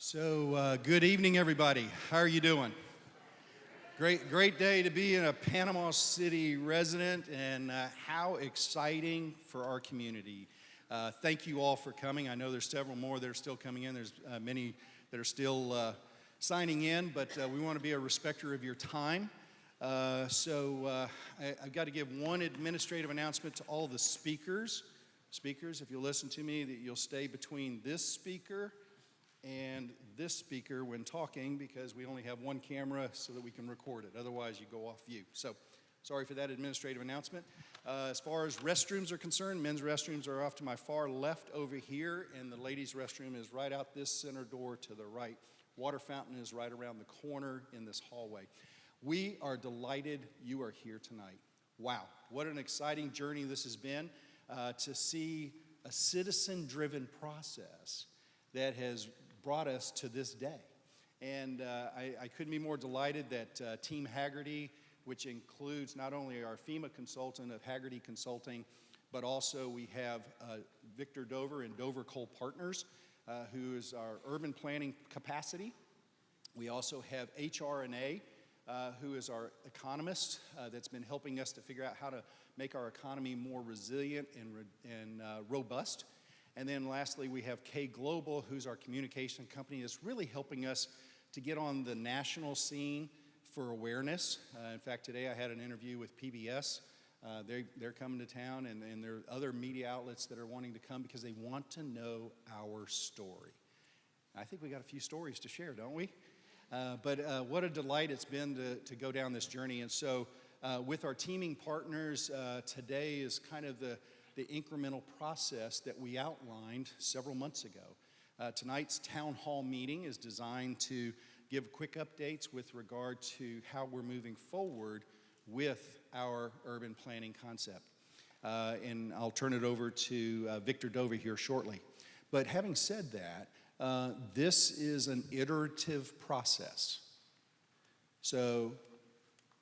Good evening, everybody. How are you doing? Great day to be a Panama City resident, and how exciting for our community. Thank you all for coming. I know there's several more that are still coming in. There's many that are still signing in, but we want to be a respecter of your time. I've got to give one administrative announcement to all the speakers. Speakers, if you'll listen to me, that you'll stay between this speaker and this speaker when talking, because we only have one camera so that we can record it. Otherwise, you go off view. So, sorry for that administrative announcement. As far as restrooms are concerned, men's restrooms are off to my far left over here, and the ladies' restroom is right out this center door to the right. Water fountain is right around the corner in this hallway. We are delighted you are here tonight. Wow, what an exciting journey this has been to see a citizen-driven process that has brought us to this day. And I couldn't be more delighted that Team Haggerty, which includes not only our FEMA consultant of Haggerty Consulting, but also we have Victor Dover and Dover Cole Partners, who is our urban planning capacity. We also have HRNA, who is our economist that's been helping us to figure out how to make our economy more resilient and robust. And then lastly, we have K Global, who's our communication company that's really helping us to get on the national scene for awareness. In fact, today I had an interview with PBS. They're coming to town, and there are other media outlets that are wanting to come because they want to know our story. I think we got a few stories to share, don't we? But what a delight it's been to go down this journey. And so with our teaming partners, today is kind of the incremental process that we outlined several months ago. Tonight's town hall meeting is designed to give quick updates with regard to how we're moving forward with our urban planning concept. And I'll turn it over to Victor Dover here shortly. But having said that, this is an iterative process. So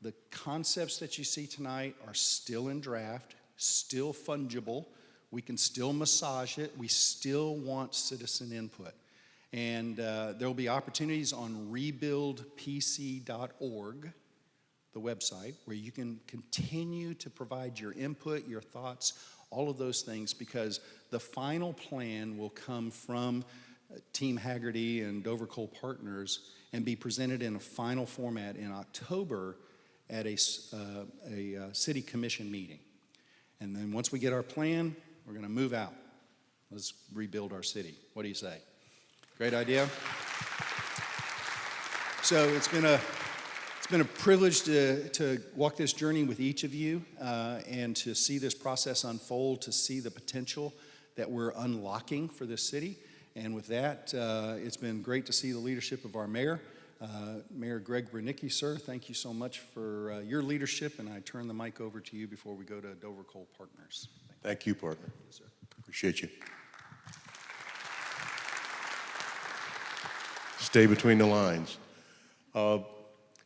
the concepts that you see tonight are still in draft, still fungible. We can still massage it. We still want citizen input. And there will be opportunities on rebuildpc.org, the website, where you can continue to provide your input, your thoughts, all of those things, because the final plan will come from Team Haggerty and Dover Cole Partners and be presented in a final format in October at a city commission meeting. And then once we get our plan, we're going to move out. Let's rebuild our city. What do you say? Great idea? So it's been a privilege to walk this journey with each of you and to see this process unfold, to see the potential that we're unlocking for this city. And with that, it's been great to see the leadership of our mayor. Mayor Greg Bernicki, sir, thank you so much for your leadership, and I turn the mic over to you before we go to Dover Cole Partners. Thank you, partner. Yes, sir. Appreciate you. Stay between the lines.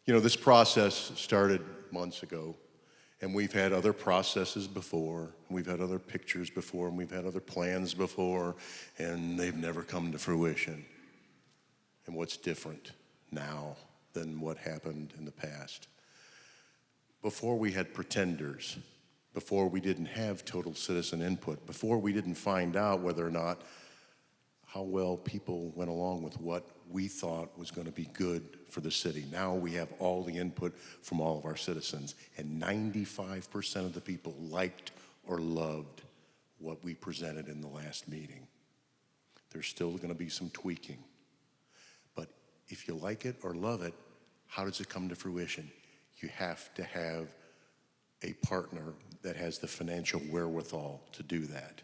This process started months ago, and we've had other processes before, and we've had other pictures before, and we've had other plans before, and they've never come to fruition. And what's different now than what happened in the past? Before we had pretenders, before we didn't have total citizen input, before we didn't find out whether or not how well people went along with what we thought was going to be good for the city. Now we have all the input from all of our citizens, and 95% of the people liked or loved what we presented in the last meeting. There's still going to be some tweaking. If you like it or love it, how does it come to fruition? You have to have a partner that has the financial wherewithal to do that.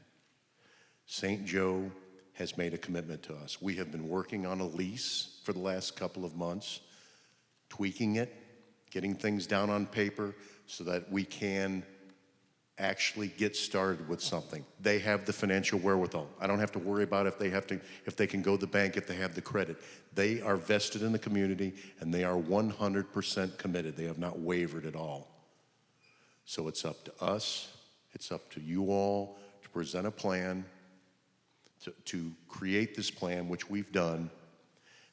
St. Joe has made a commitment to us. We have been working on a lease for the last couple of months, tweaking it, getting things down on paper so that we can actually get started with something. They have the financial wherewithal. I don't have to worry about if they can go to the bank, if they have the credit. They are vested in the community, and they are 100% committed. They have not wavered at all. So it's up to us, it's up to you all to present a plan, to create this plan, which we've done,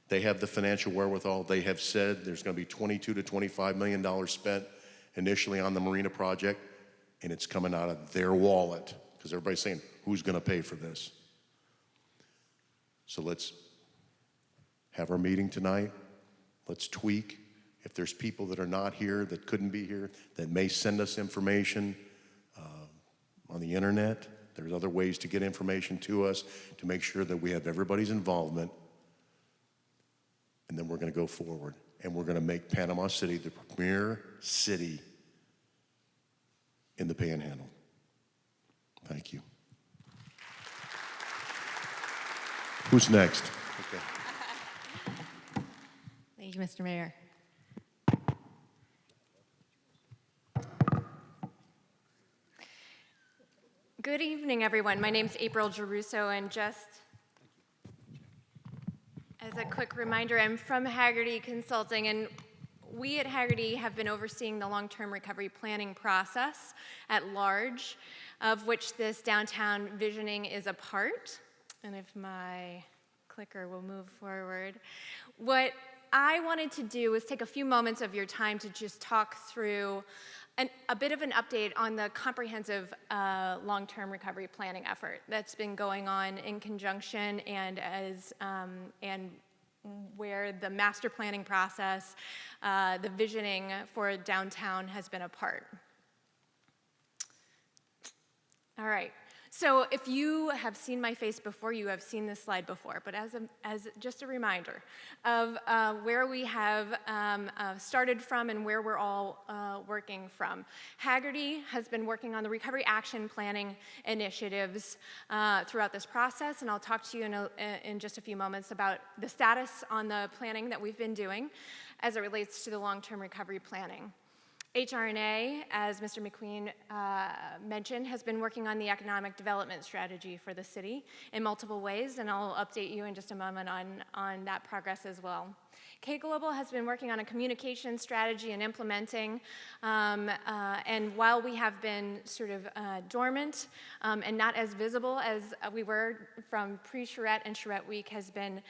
They have the financial wherewithal. They have said there's going to be $22 to $25 million spent initially on the marina project, and it's coming out of their wallet, because everybody's saying, who's going to pay for this? So let's have our meeting tonight. Let's tweak. If there's people that are not here, that couldn't be here, that may send us information on the internet, there's other ways to get information to us to make sure that we have everybody's involvement. And then we're going to go forward, and we're going to make Panama City the premier city in the Panhandle. Thank you. Who's next? Okay. Thank you, Mr. Mayor. Good evening, everyone. My name's April Geruso, and just as a quick reminder, I'm from Haggerty Consulting, and we at Haggerty have been overseeing the long-term recovery planning process at large, of which this downtown visioning is a part. And if my clicker will move forward. What I wanted to do was take a few moments of your time to just talk through a bit of an update on the comprehensive long-term recovery planning effort that's been going on in conjunction and where the master planning process, the visioning for downtown has been a part. All right. So if you have seen my face before, you have seen this slide before, but as just a reminder of where we have started from and where we're all working from. Haggerty has been working on the recovery action planning initiatives throughout this process, and I'll talk to you in just a few moments about the status on the planning that we've been doing as it relates to the long-term recovery planning. HRNA, as Mr. McQueen mentioned, has been working on the economic development strategy for the city in multiple ways, and I'll update you in just a moment on that progress as well. K Global has been working on a communication strategy and implementing, and while we have been sort of dormant and not as visible as we were from pre-Charette and Charette Week, has been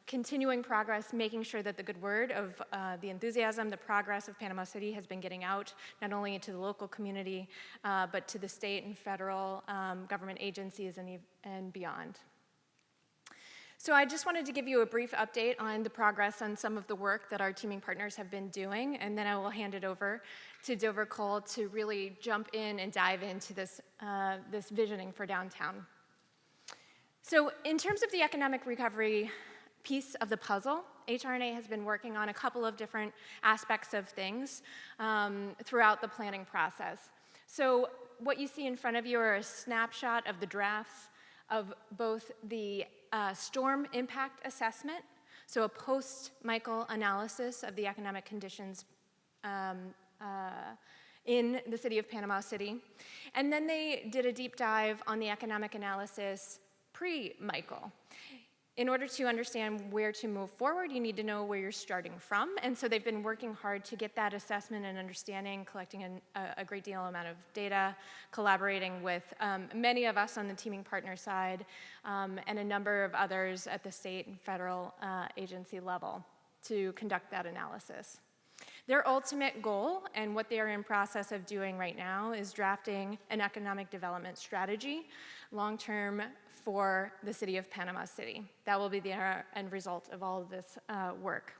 continuing progress, making sure that the good word of the enthusiasm, the progress of Panama City has been getting out, not only into the local community, but to the state and federal government agencies and beyond. So I just wanted to give you a brief update on the progress on some of the work that our teaming partners have been doing, and then I will hand it over to Dover Cole to really jump in and dive into this visioning for downtown. So in terms of the economic recovery piece of the puzzle, HRNA has been working on a couple of different aspects of things throughout the planning process. So what you see in front of you are a snapshot of the drafts of both the storm impact assessment, so a post-Michael analysis of the economic conditions in the city of Panama City. And then they did a deep dive on the economic analysis pre-Michael. In order to understand where to move forward, you need to know where you're starting from. And so they've been working hard to get that assessment and understanding, collecting a great deal amount of data, collaborating with many of us on the teaming partner side, and a number of others at the state and federal agency level to conduct that analysis. Their ultimate goal, and what they are in process of doing right now, is drafting an economic development strategy, long-term, for the city of Panama City. That will be the end result of all of this work.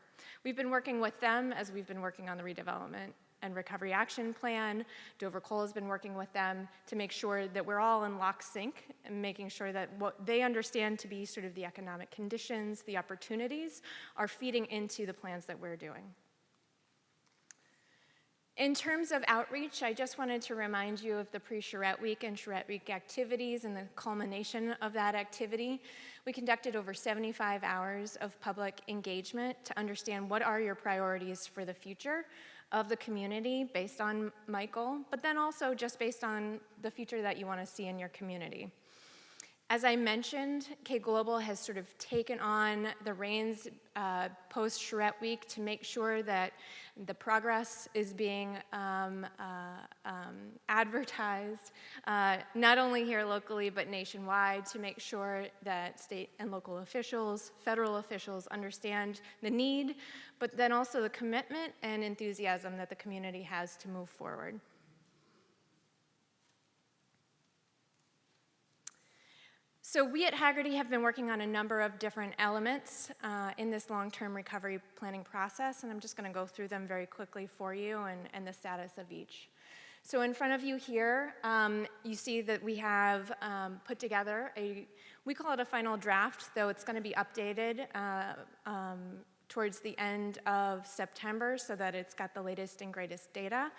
We've been working with them as we've been working on the redevelopment and recovery action plan. Dover Cole has been working with them to make sure that we're all in lock sync and making sure that what they understand to be sort of the economic conditions, the opportunities, are feeding into the plans that we're doing. In terms of outreach, I just wanted to remind you of the pre-Charette Week and Charette Week activities and the culmination of that activity. We conducted over 75 hours of public engagement to understand what are your priorities for the future of the community based on Michael, but then also just based on the future that you want to see in your community. As I mentioned, K Global has sort of taken on the reins post-Charette Week to make sure that the progress is being advertised, not only here locally, but nationwide, to make sure that state and local officials, federal officials understand the need, but then also the commitment and enthusiasm that the community has to move forward. So we at Hagerty have been working on a number of different elements in this long-term recovery planning process, and I'm just going to go through them very quickly for you and the status of each. So in front of you here, you see that we have put together we call it a final draft, though it's going to be updated towards the end of September so that it's got the latest and greatest data,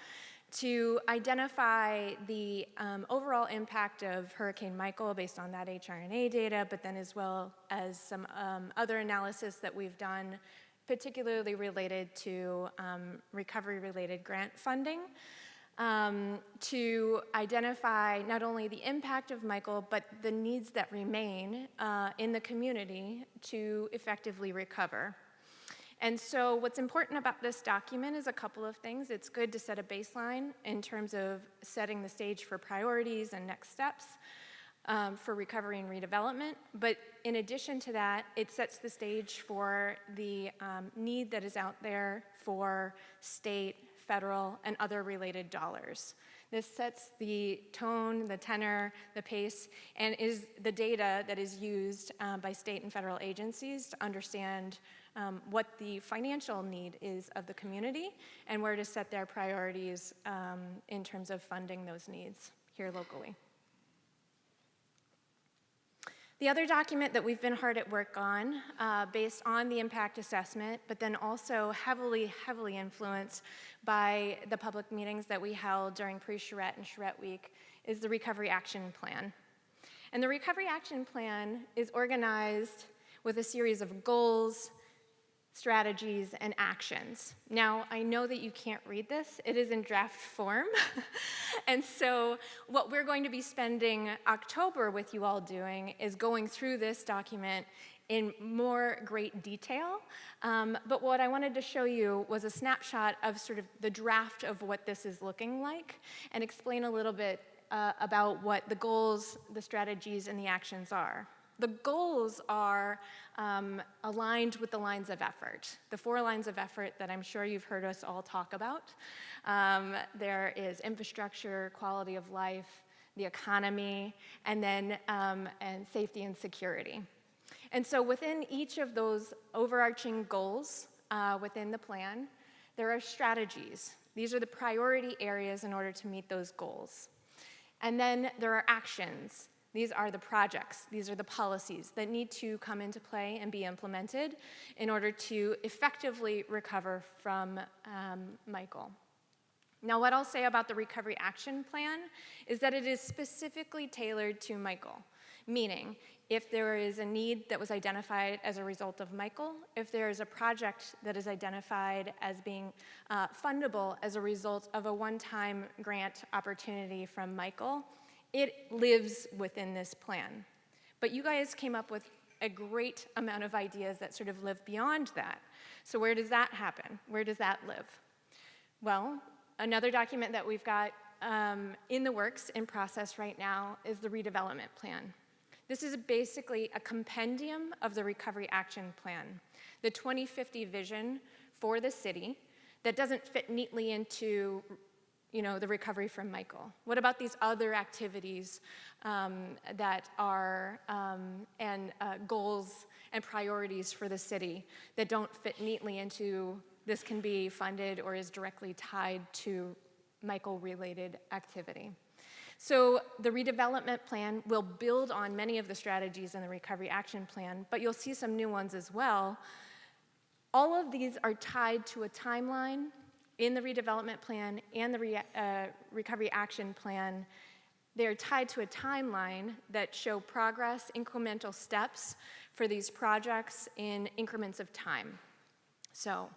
to identify the overall impact of Hurricane Michael based on that HRNA data, but then as well as some other analysis that we've done, particularly related to recovery-related grant funding, to identify not only the impact of Michael, but the needs that remain in the community to effectively recover. And so what's important about this document is a couple of things. It's good to set a baseline in terms of setting the stage for priorities and next steps for recovery and redevelopment. But in addition to that, it sets the stage for the need that is out there for state, federal, and other related dollars. This sets the tone, the tenor, the pace, and is the data that is used by state and federal agencies to understand what the financial need is of the community and where to set their priorities in terms of funding those needs here locally. The other document that we've been hard at work on, based on the impact assessment, but then also heavily influenced by the public meetings that we held during pre-Charette and Charette Week, is the Recovery Action Plan. And the Recovery Action Plan is organized with a series of goals, strategies, and actions. Now, I know that you can't read this. It is in draft form. And so what we're going to be spending October with you all doing is going through this document in more great detail. But what I wanted to show you was a snapshot of sort of the draft of what this is looking like and explain a little bit about what the goals, the strategies, and the actions are. The goals are aligned with the lines of effort, the 4 lines of effort that I'm sure you've heard us all talk about. There is infrastructure, quality of life, the economy, and then and safety and security. And so within each of those overarching goals within the plan, there are strategies. These are the priority areas in order to meet those goals. And then there are actions. These are the projects, these are the policies that need to come into play and be implemented in order to effectively recover from Michael. Now, what I'll say about the Recovery Action Plan is that it is specifically tailored to Michael, meaning if there is a need that was identified as a result of Michael, if there is a project that is identified as being fundable as a result of a one-time grant opportunity from Michael, it lives within this plan. But you guys came up with a great amount of ideas that sort of live beyond that. So where does that happen? Where does that live? Well, another document that we've got in the works, in process right now, is the redevelopment plan. This is basically a compendium of the Recovery Action Plan, the 2050 vision for the city that doesn't fit neatly into the recovery from Michael. What about these other activities that are goals and priorities for the city that don't fit neatly into this can be funded or is directly tied to Michael-related activity? So the redevelopment plan will build on many of the strategies in the Recovery Action Plan, but you'll see some new ones as well. All of these are tied to a timeline in the redevelopment plan and the Recovery Action Plan. They're tied to a timeline that show progress, incremental steps for these projects in increments of time. So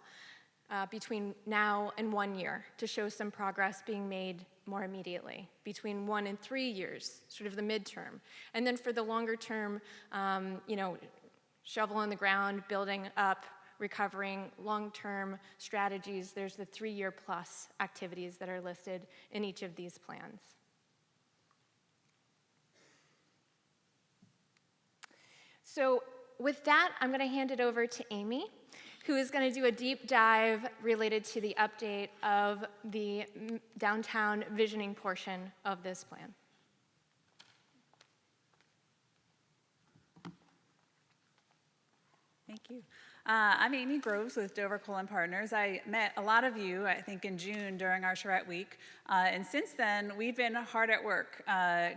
between now and 1 year to show some progress being made more immediately, between 1 and 3 years, sort of the midterm. And then for the longer term, shovel in the ground, building up, recovering, long-term strategies, there's the 3-year plus activities that are listed in each of these plans. So with that, I'm going to hand it over to Amy, who is going to do a deep dive related to the update of the downtown visioning portion of this plan. Thank you. I'm Amy Groves with Dover Cullen Partners. I met a lot of you, I think, in June during our Charrette Week. And since then, we've been hard at work,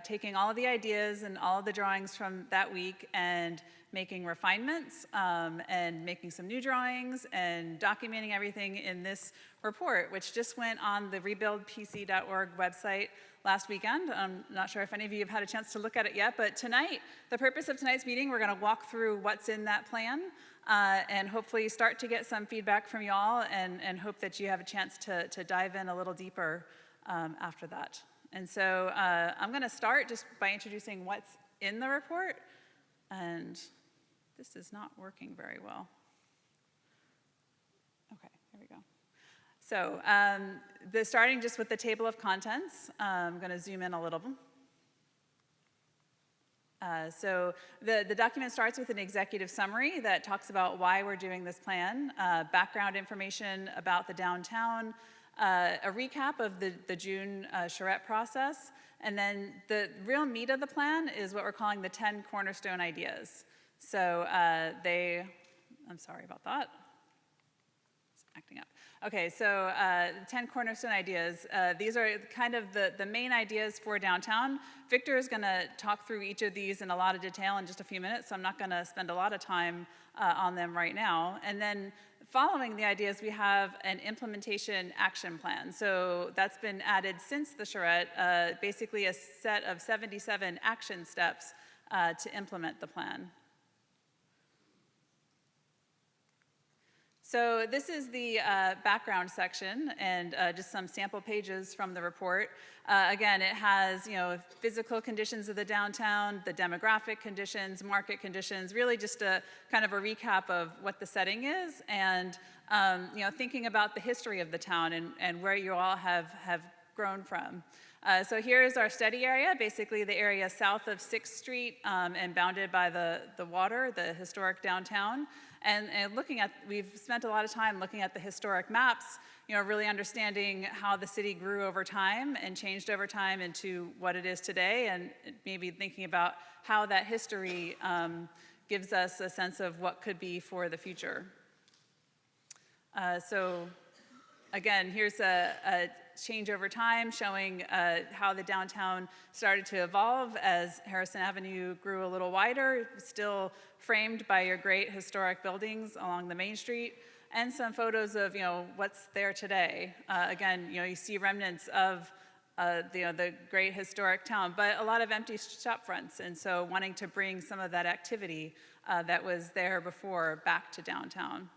taking all of the ideas and all of the drawings from that week and making refinements and making some new drawings and documenting everything in this report, which just went on the rebuildpc.org website last weekend. I'm not sure if any of you have had a chance to look at it yet, but tonight, the purpose of tonight's meeting, we're going to walk through what's in that plan and hopefully start to get some feedback from y'all and hope that you have a chance to dive in a little deeper after that. And so I'm going to start just by introducing what's in the report. And this is not working very well. Okay, here we go. So starting just with the table of contents, I'm going to zoom in a little. So the document starts with an executive summary that talks about why we're doing this plan, background information about the downtown, a recap of the June charrette process, and then the real meat of the plan is what we're calling the 10 cornerstone ideas. So I'm sorry about that. It's acting up. Okay, so 10 cornerstone ideas. These are kind of the main ideas for downtown. Victor is going to talk through each of these in a lot of detail in just a few minutes, so I'm not going to spend a lot of time on them right now. And then following the ideas, we have an implementation action plan. So that's been added since the charrette, basically a set of 77 action steps to implement the plan. So this is the background section and just some sample pages from the report. Again, it has physical conditions of the downtown, the demographic conditions, market conditions, really just a kind of a recap of what the setting is and thinking about the history of the town and where you all have grown from. So here's our study area, basically the area south of 6th Street and bounded by the water, the historic downtown. And we've spent a lot of time looking at the historic maps, really understanding how the city grew over time and changed over time into what it is today, and maybe thinking about how that history gives us a sense of what could be for the future. So again, here's a change over time showing how the downtown started to evolve as Harrison Avenue grew a little wider, still framed by your great historic buildings along the Main Street, and some photos of what's there today. Again, you see remnants of the great historic town, but a lot of empty shop fronts, and so wanting to bring some of that activity that was there before back to downtown.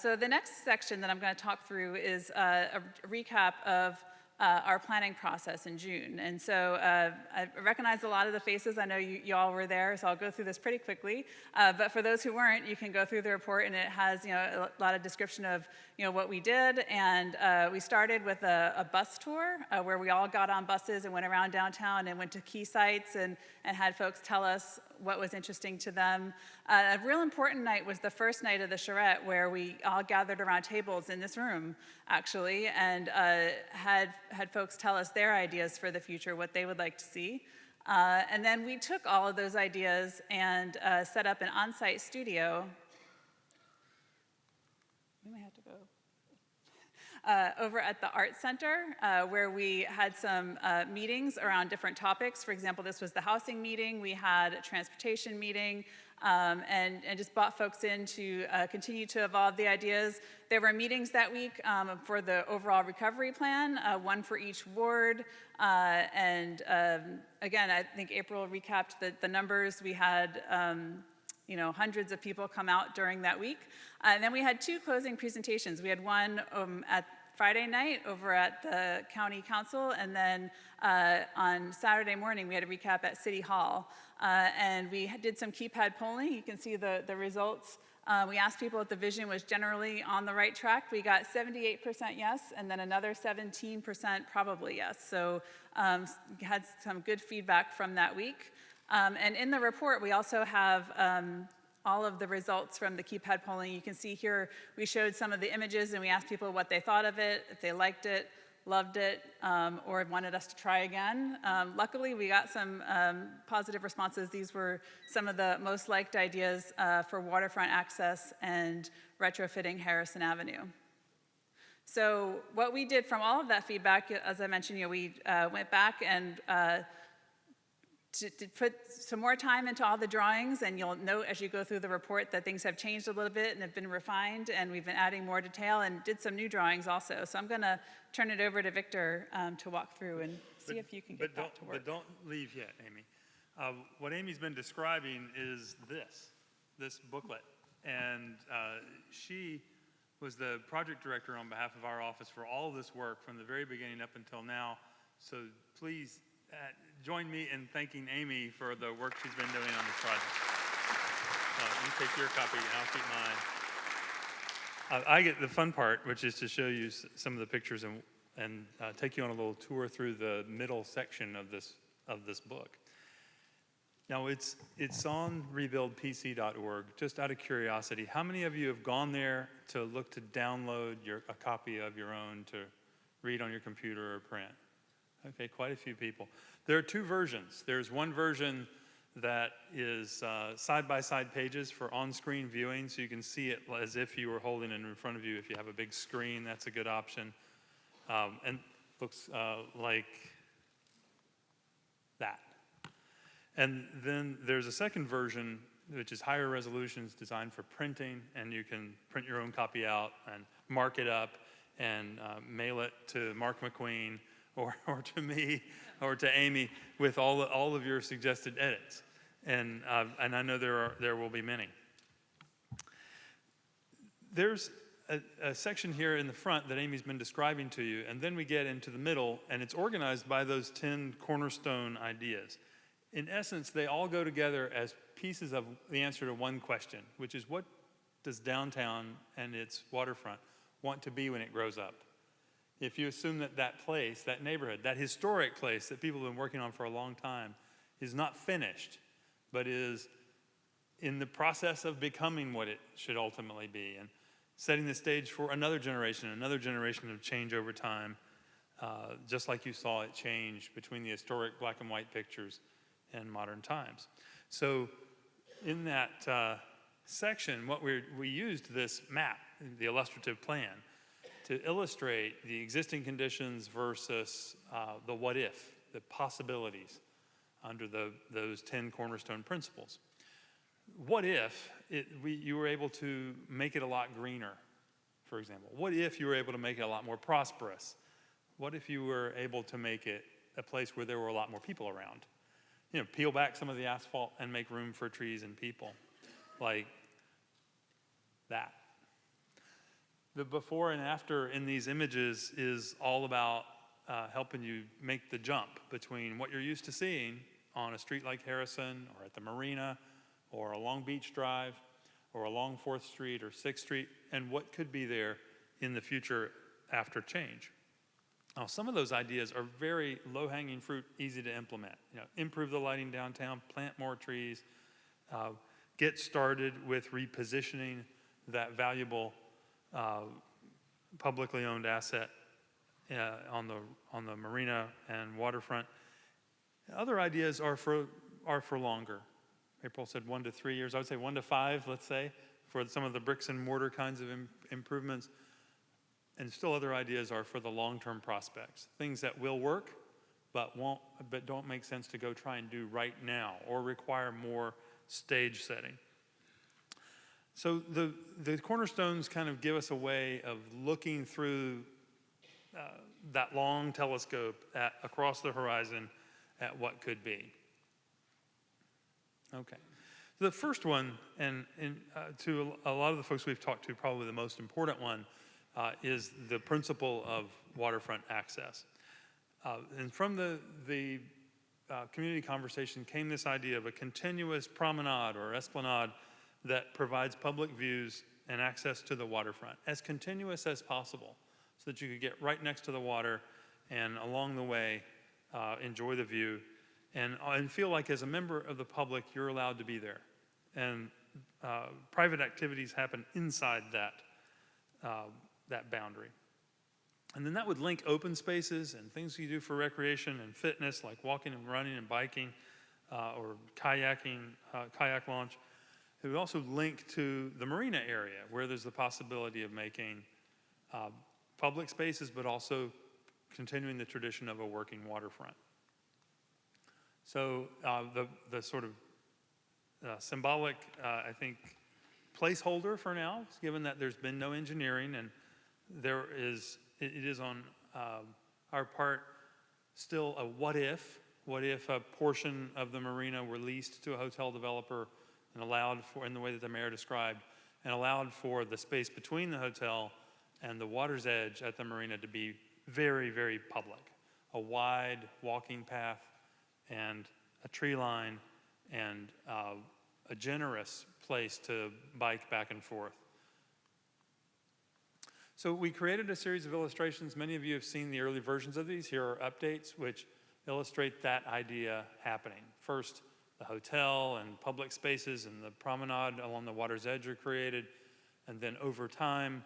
So the next section that I'm going to talk through is a recap of our planning process in June. And so I recognize a lot of the faces. I know you all were there, so I'll go through this pretty quickly. But for those who weren't, you can go through the report, and it has a lot of description of what we did. And we started with a bus tour where we all got on buses and went around downtown and went to key sites and had folks tell us what was interesting to them. A real important night was the first night of the charrette, where we all gathered around tables in this room, actually, and had folks tell us their ideas for the future, what they would like to see. And then we took all of those ideas and set up an on-site studio. We might have to go. Over at the Art Center, where we had some meetings around different topics. For example, this was the housing meeting. We had a transportation meeting, and just brought folks in to continue to evolve the ideas. There were meetings that week for the overall recovery plan, one for each ward. And again, I think April recapped the numbers. We had hundreds of people come out during that week. And then we had 2 closing presentations. We had one at Friday night over at the county council, and then on Saturday morning we had a recap at City Hall. And we did some keypad polling. You can see the results. We asked people if the vision was generally on the right track. We got 78% yes, and then another 17% probably yes. So had some good feedback from that week. And in the report, we also have all of the results from the keypad polling. You can see here, we showed some of the images and we asked people what they thought of it, if they liked it, loved it, or wanted us to try again. Luckily, we got some positive responses. These were some of the most liked ideas for waterfront access and retrofitting Harrison Avenue. So what we did from all of that feedback, as I mentioned, we went back and to put some more time into all the drawings, and you'll note as you go through the report that things have changed a little bit and have been refined, and we've been adding more detail and did some new drawings also. So I'm going to turn it over to Victor to walk through and see if you can get that to work. But don't leave yet, Amy. What Amy's been describing is this booklet, and she was the project director on behalf of our office for all of this work from the very beginning up until now. So please join me in thanking Amy for the work she's been doing on this project. You take your copy and I'll keep mine. I get the fun part, which is to show you some of the pictures and take you on a little tour through the middle section of this book. Now it's on rebuildpc.org. Just out of curiosity, how many of you have gone there to look to download a copy of your own to read on your computer or print? Okay, quite a few people. There are 2 versions. There's one version that is side-by-side pages for on-screen viewing, so you can see it as if you were holding it in front of you. If you have a big screen, that's a good option. And looks like that. And then there's a second version, which is higher resolutions, designed for printing, and you can print your own copy out and mark it up and mail it to Mark McQueen or to me or to Amy with all of your suggested edits. And I know there will be many. There's a section here in the front that Amy's been describing to you, and then we get into the middle, and it's organized by those 10 cornerstone ideas. In essence, they all go together as pieces of the answer to one question, which is, what does downtown and its waterfront want to be when it grows up? If you assume that place, that neighborhood, that historic place that people have been working on for a long time is not finished, but is in the process of becoming what it should ultimately be, and setting the stage for another generation of change over time, just like you saw it change between the historic black and white pictures and modern times. So in that section, we used this map, the illustrative plan, to illustrate the existing conditions versus the what if, the possibilities under those 10 cornerstone principles. What if you were able to make it a lot greener, for example? What if you were able to make it a lot more prosperous? What if you were able to make it a place where there were a lot more people around? Peel back some of the asphalt and make room for trees and people, like that. The before and after in these images is all about helping you make the jump between what you're used to seeing on a street like Harrison or at the marina or along Beach Drive or along 4th Street or 6th Street, and what could be there in the future after change. Now, some of those ideas are very low-hanging fruit, easy to implement. Improve the lighting downtown, plant more trees, get started with repositioning that valuable publicly owned asset on the marina and waterfront. Other ideas are for longer. April said 1 to 3 years. I would say 1 to 5, let's say, for some of the bricks and mortar kinds of improvements. And still other ideas are for the long-term prospects, things that will work, but don't make sense to go try and do right now or require more stage setting. So the cornerstones kind of give us a way of looking through that long telescope across the horizon at what could be. Okay, The first one, and to a lot of the folks we've talked to, probably the most important one, is the principle of waterfront access. And from the community conversation came this idea of a continuous promenade or esplanade that provides public views and access to the waterfront, as continuous as possible, so that you could get right next to the water and along the way enjoy the view and feel like as a member of the public you're allowed to be there. And private activities happen inside that boundary. And then that would link open spaces and things you do for recreation and fitness, like walking and running and biking, or kayaking, kayak launch. It would also link to the marina area, where there's the possibility of making public spaces, but also continuing the tradition of a working waterfront. So the sort of symbolic, I think, placeholder for now, given that there's been no engineering and it is on our part still a what if a portion of the marina were leased to a hotel developer and allowed for, in the way that the mayor described, and allowed for the space between the hotel and the water's edge at the marina to be very, very public. A wide walking path and a tree line and a generous place to bike back and forth. So we created a series of illustrations. Many of you have seen the early versions of these. Here are updates which illustrate that idea happening. First, the hotel and public spaces and the promenade along the water's edge are created. And then over time,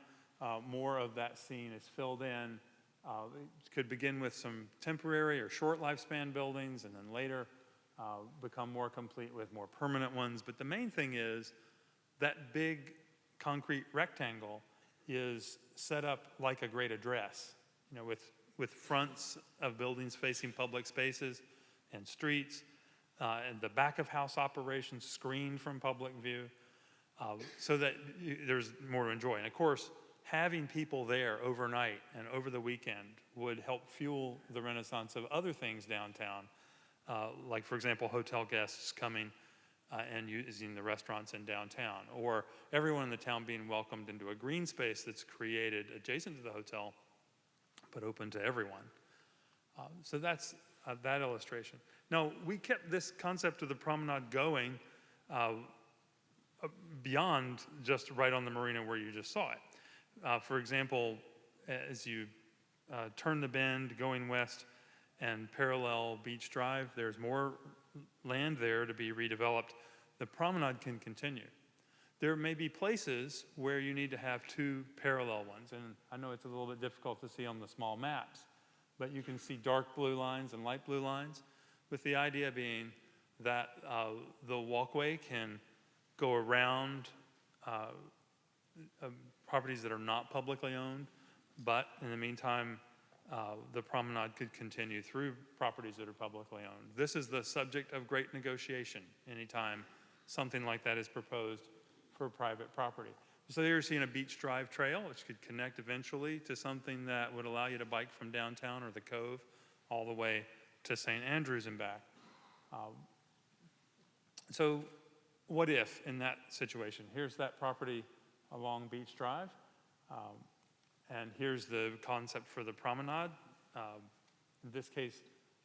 more of that scene is filled in. It could begin with some temporary or short lifespan buildings and then later become more complete with more permanent ones. But the main thing is that big concrete rectangle is set up like a great address, with fronts of buildings facing public spaces and streets, and the back of house operations screened from public view, so that there's more to enjoy. And of course, having people there overnight and over the weekend would help fuel the renaissance of other things downtown, like, for example, hotel guests coming and using the restaurants in downtown, or everyone in the town being welcomed into a green space that's created adjacent to the hotel, but open to everyone. So that's that illustration. Now, we kept this concept of the promenade going beyond just right on the marina where you just saw it. For example, as you turn the bend going west and parallel Beach Drive, there's more land there to be redeveloped. The promenade can continue. There may be places where you need to have two parallel ones, and I know it's a little bit difficult to see on the small maps, but you can see dark blue lines and light blue lines, with the idea being that the walkway can go around properties that are not publicly owned, but in the meantime, the promenade could continue through properties that are publicly owned. This is the subject of great negotiation anytime something like that is proposed for private property. So you're seeing a Beach Drive trail, which could connect eventually to something that would allow you to bike from downtown or the Cove all the way to St. Andrews and back. So what if in that situation? Here's that property along Beach Drive. And here's the concept for the promenade. In this case,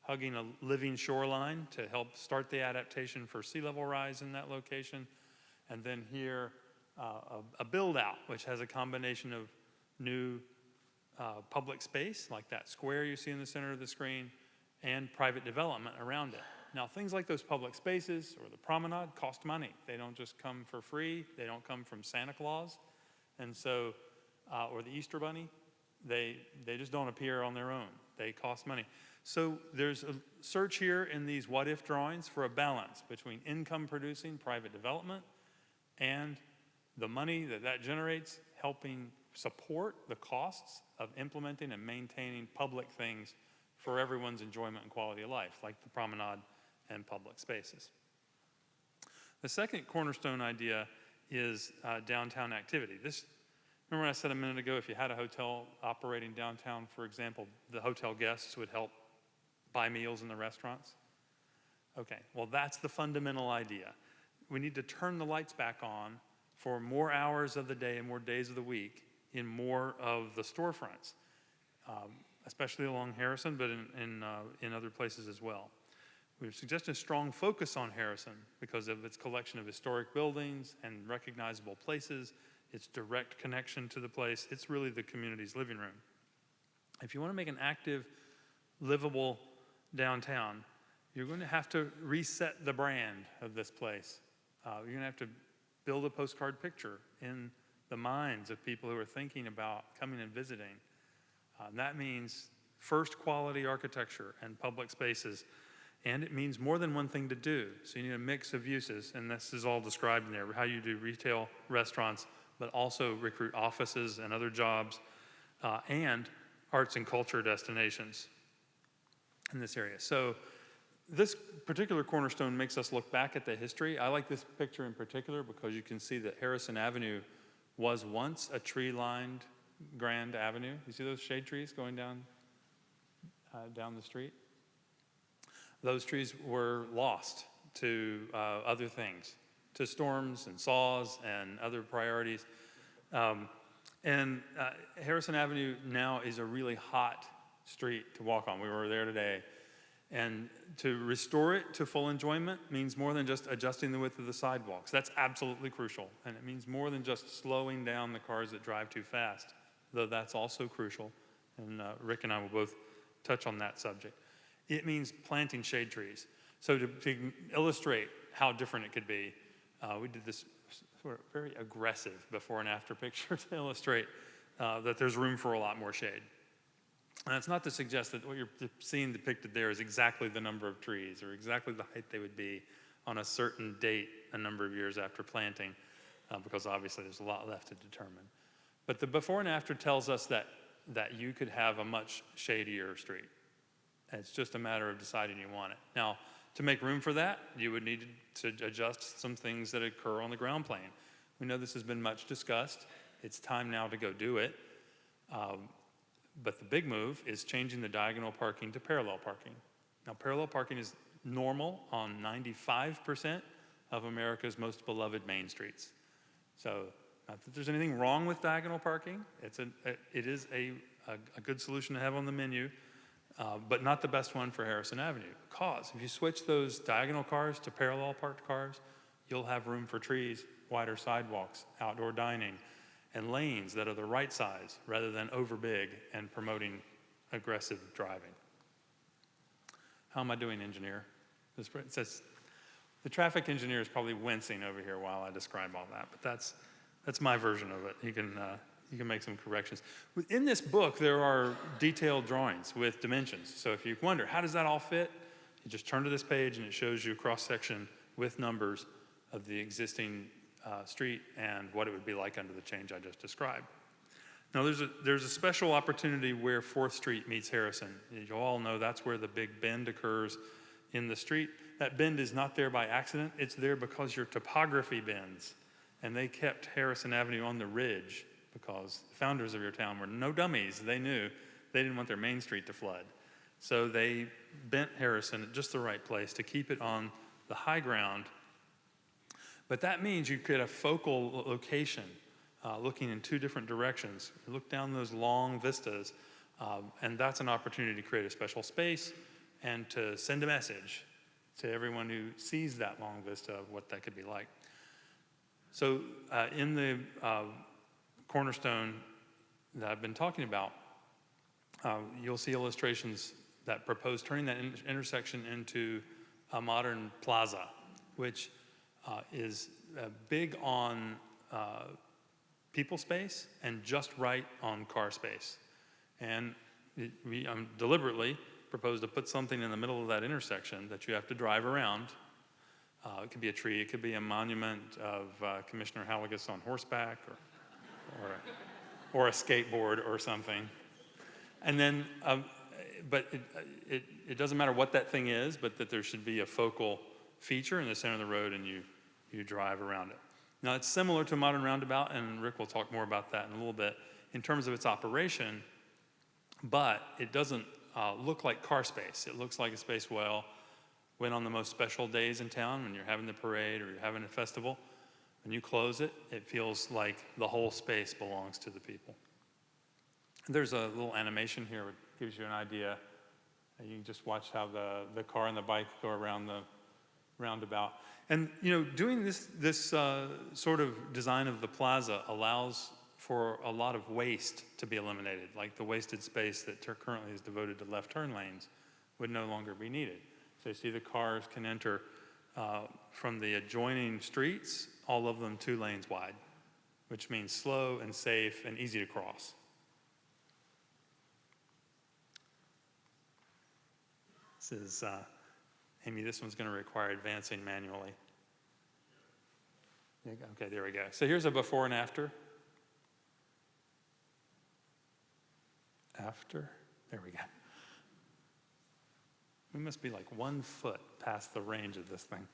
hugging a living shoreline to help start the adaptation for sea level rise in that location. And then here, a build out, which has a combination of new public space, like that square you see in the center of the screen, and private development around it. Now, things like those public spaces or the promenade cost money. They don't just come for free. They don't come from Santa Claus. And so, or the Easter Bunny, they just don't appear on their own. They cost money. So there's a search here in these what-if drawings for a balance between income-producing private development and the money that generates helping support the costs of implementing and maintaining public things for everyone's enjoyment and quality of life, like the promenade and public spaces. The second cornerstone idea is downtown activity. Remember when I said a minute ago, if you had a hotel operating downtown, for example, the hotel guests would help buy meals in the restaurants? Okay, well, that's the fundamental idea. we need to turn the lights back on for more hours of the day and more days of the week in more of the storefronts, especially along Harrison, but in other places as well. We've suggested a strong focus on Harrison because of its collection of historic buildings and recognizable places, its direct connection to the place. It's really the community's living room. If you want to make an active, livable downtown, you're going to have to reset the brand of this place. You're going to have to build a postcard picture in the minds of people who are thinking about coming and visiting. And that means first quality architecture and public spaces. And it means more than one thing to do. So you need a mix of uses, and this is all described in there, how you do retail, restaurants, but also recruit offices and other jobs, and arts and culture destinations in this area. So this particular cornerstone makes us look back at the history. I like this picture in particular because you can see that Harrison Avenue was once a tree-lined grand avenue. You see those shade trees going down the street? Those trees were lost to other things, to storms and saws and other priorities. Harrison Avenue now is a really hot street to walk on. We were there today. And to restore it to full enjoyment means more than just adjusting the width of the sidewalks. That's absolutely crucial. And it means more than just slowing down the cars that drive too fast, though that's also crucial. And Rick and I will both touch on that subject. It means planting shade trees. So to illustrate how different it could be, we did this sort of very aggressive before and after picture to illustrate that there's room for a lot more shade. And it's not to suggest that what you're seeing depicted there is exactly the number of trees or exactly the height they would be on a certain date a number of years after planting, because obviously there's a lot left to determine. But the before and after tells us that you could have a much shadier street. It's just a matter of deciding you want it. Now, to make room for that, you would need to adjust some things that occur on the ground plane. We know this has been much discussed. It's time now to go do it. But the big move is changing the diagonal parking to parallel parking. Now, parallel parking is normal on 95% of America's most beloved main streets. So, not that there's anything wrong with diagonal parking. It is a good solution to have on the menu. But not the best one for Harrison Avenue, because if you switch those diagonal cars to parallel parked cars, you'll have room for trees, wider sidewalks, outdoor dining, and lanes that are the right size rather than over big and promoting aggressive driving. How am I doing, engineer? It says the traffic engineer is probably wincing over here while I describe all that, but that's my version of it. You can make some corrections. In this book, there are detailed drawings with dimensions. So if you wonder, how does that all fit? You just turn to this page and it shows you a cross-section with numbers of the existing street and what it would be like under the change I just described. Now there's a special opportunity where 4th Street meets Harrison. You all know that's where the big bend occurs in the street. That bend is not there by accident. It's there because your topography bends. And they kept Harrison Avenue on the ridge because the founders of your town were no dummies. They knew they didn't want their main street to flood. So they bent Harrison at just the right place to keep it on the high ground. But that means you create a focal location looking in 2 different directions. You look down those long vistas, and that's an opportunity to create a special space and to send a message to everyone who sees that long vista of what that could be like. So in the cornerstone that I've been talking about, you'll see illustrations that propose turning that intersection into a modern plaza, which is big on people space and just right on car space. And we deliberately proposed to put something in the middle of that intersection that you have to drive around. It could be a tree, it could be a monument of Commissioner Halligus on horseback, or a skateboard or something. And then, but it doesn't matter what that thing is, but that there should be a focal feature in the center of the road and you drive around it. Now it's similar to a modern roundabout, and Rick will talk more about that in a little bit in terms of its operation, but it doesn't look like car space. It looks like a space well when on the most special days in town, when you're having the parade or you're having a festival, when you close it, it feels like the whole space belongs to the people. There's a little animation here that gives you an idea. You can just watch how the car and the bike go around the roundabout. And doing this sort of design of the plaza allows for a lot of waste to be eliminated, like the wasted space that currently is devoted to left turn lanes would no longer be needed. So you see the cars can enter from the adjoining streets, all of them 2 lanes wide, which means slow and safe and easy to cross. This is, Amy, this one's going to require advancing manually. Okay, there we go. So here's a before and after. There we go. We must be like 1 foot past the range of this thing.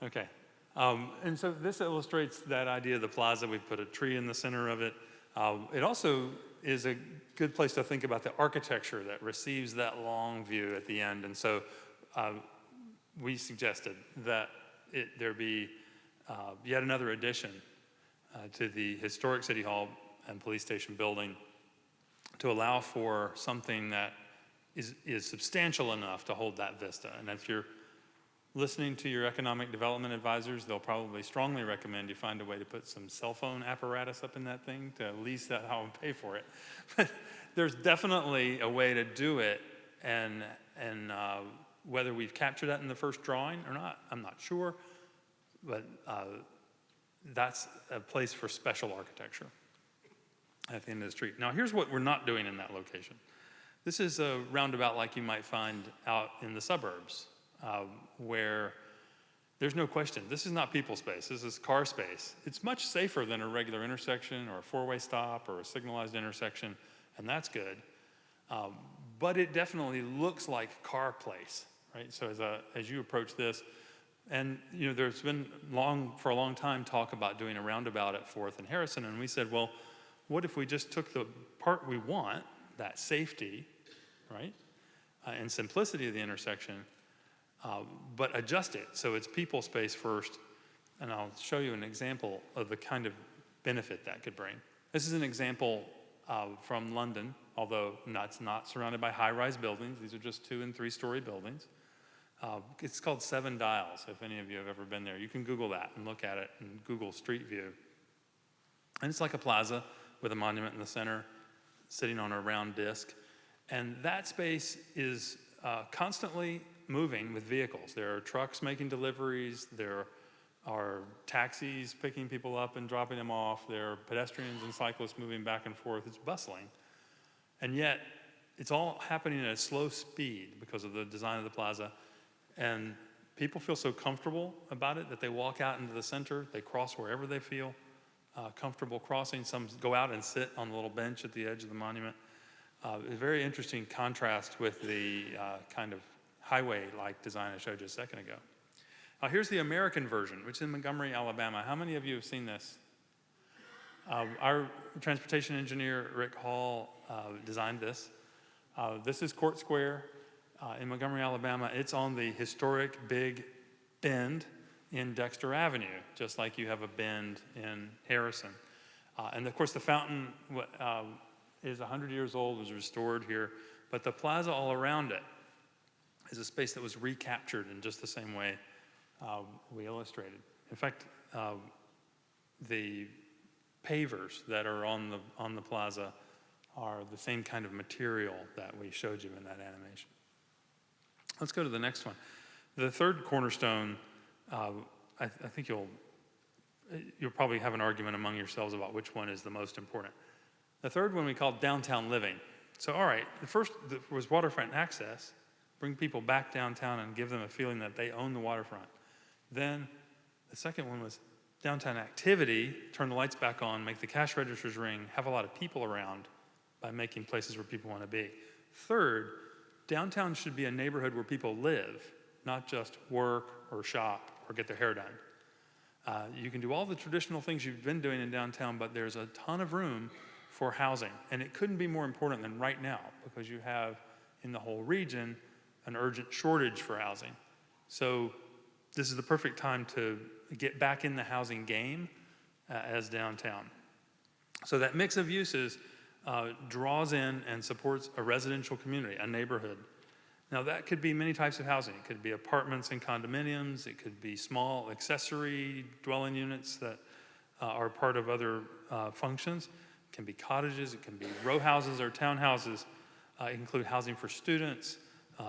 Okay. And so this illustrates that idea of the plaza. We put a tree in the center of it. It also is a good place to think about the architecture that receives that long view at the end. And so we suggested that there be yet another addition to the historic City Hall and Police Station building to allow for something that is substantial enough to hold that vista. And if you're listening to your economic development advisors, they'll probably strongly recommend you find a way to put some cell phone apparatus up in that thing to lease that out and pay for it. But there's definitely a way to do it, and whether we've captured that in the first drawing or not, I'm not sure, but that's a place for special architecture at the end of the street. Now here's what we're not doing in that location. This is a roundabout like you might find out in the suburbs, where there's no question, this is not people space, this is car space. It's much safer than a regular intersection or a 4-way stop or a signalized intersection, and that's good. But it definitely looks like car place, right? So as you approach this, and there's been for a long time talk about doing a roundabout at 4th and Harrison, and we said, well, what if we just took the part we want, that safety, right, and simplicity of the intersection, but adjust it so it's people space first, and I'll show you an example of the kind of benefit that could bring. This is an example from London, although it's not surrounded by high-rise buildings. These are just 2- and 3-story buildings. It's called 7 Dials, if any of you have ever been there. You can Google that and look at it and Google Street View. And it's like a plaza with a monument in the center, sitting on a round disc. And that space is constantly moving with vehicles. There are trucks making deliveries. There are taxis picking people up and dropping them off. There are pedestrians and cyclists moving back and forth. It's bustling. And yet, it's all happening at a slow speed because of the design of the plaza. And people feel so comfortable about it that they walk out into the center. They cross wherever they feel comfortable crossing. Some go out and sit on the little bench at the edge of the monument. A very interesting contrast with the kind of highway-like design I showed you a second ago. Here's the American version, which is in Montgomery, Alabama. How many of you have seen this? Our transportation engineer, Rick Hall, designed this. This is Court Square in Montgomery, Alabama. It's on the historic Big Bend in Dexter Avenue, just like you have a bend in Harrison. And of course, the fountain is 100 years old, was restored here, but the plaza all around it is a space that was recaptured in just the same way we illustrated. In fact, the pavers that are on the plaza are the same kind of material that we showed you in that animation. Let's go to the next one. The third cornerstone, I think you'll probably have an argument among yourselves about which one is the most important. The third one we called downtown living. So, all right, the first was waterfront access, bring people back downtown and give them a feeling that they own the waterfront. Then the second one was downtown activity, turn the lights back on, make the cash registers ring, have a lot of people around by making places where people want to be. Third, downtown should be a neighborhood where people live, not just work or shop or get their hair done. You can do all the traditional things you've been doing in downtown, but there's a ton of room for housing. And it couldn't be more important than right now, because you have in the whole region an urgent shortage for housing. So this is the perfect time to get back in the housing game as downtown. So that mix of uses draws in and supports a residential community, a neighborhood. Now that could be many types of housing. It could be apartments and condominiums. It could be small accessory dwelling units that are part of other functions. It can be cottages. It can be row houses or townhouses. It can include housing for students,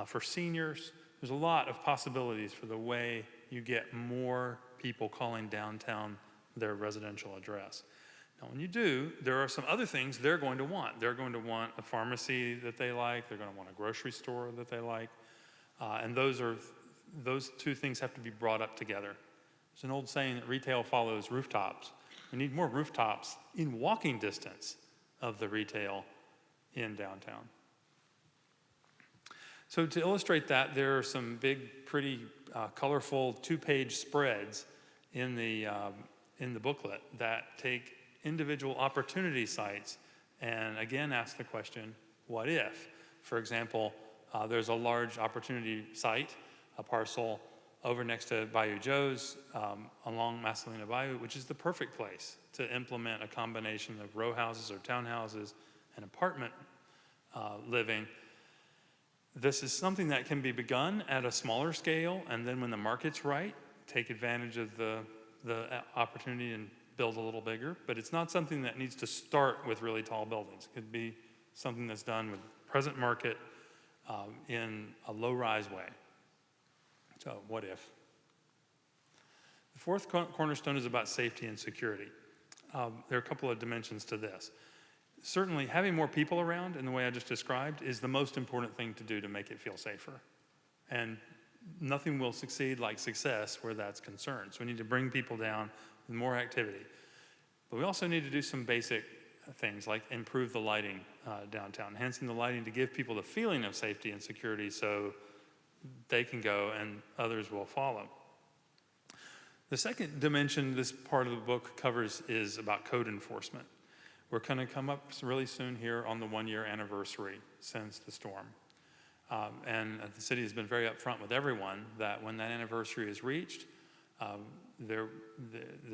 for seniors. There's a lot of possibilities for the way you get more people calling downtown their residential address. Now, when you do, there are some other things they're going to want. They're going to want a pharmacy that they like. They're going to want a grocery store that they like. And those two things have to be brought up together. There's an old saying that retail follows rooftops. We need more rooftops in walking distance of the retail in downtown. So to illustrate that, there are some big, pretty colorful two-page spreads in the booklet that take individual opportunity sites and again ask the question, what if? For example, there's a large opportunity site, a parcel over next to Bayou Joe's along Masalina Bayou, which is the perfect place to implement a combination of row houses or townhouses and apartment living. This is something that can be begun at a smaller scale, and then when the market's right, take advantage of the opportunity and build a little bigger. But it's not something that needs to start with really tall buildings. It could be something that's done with present market in a low-rise way. So what if? The fourth cornerstone is about safety and security. There are a couple of dimensions to this. Certainly, having more people around in the way I just described is the most important thing to do to make it feel safer. And nothing will succeed like success where that's concerned. So we need to bring people down with more activity. But we also need to do some basic things like improve the lighting downtown, enhancing the lighting to give people the feeling of safety and security so they can go and others will follow. The second dimension this part of the book covers is about code enforcement. We're going to come up really soon here on the 1-year anniversary since the storm. And the city has been very upfront with everyone that when that anniversary is reached, the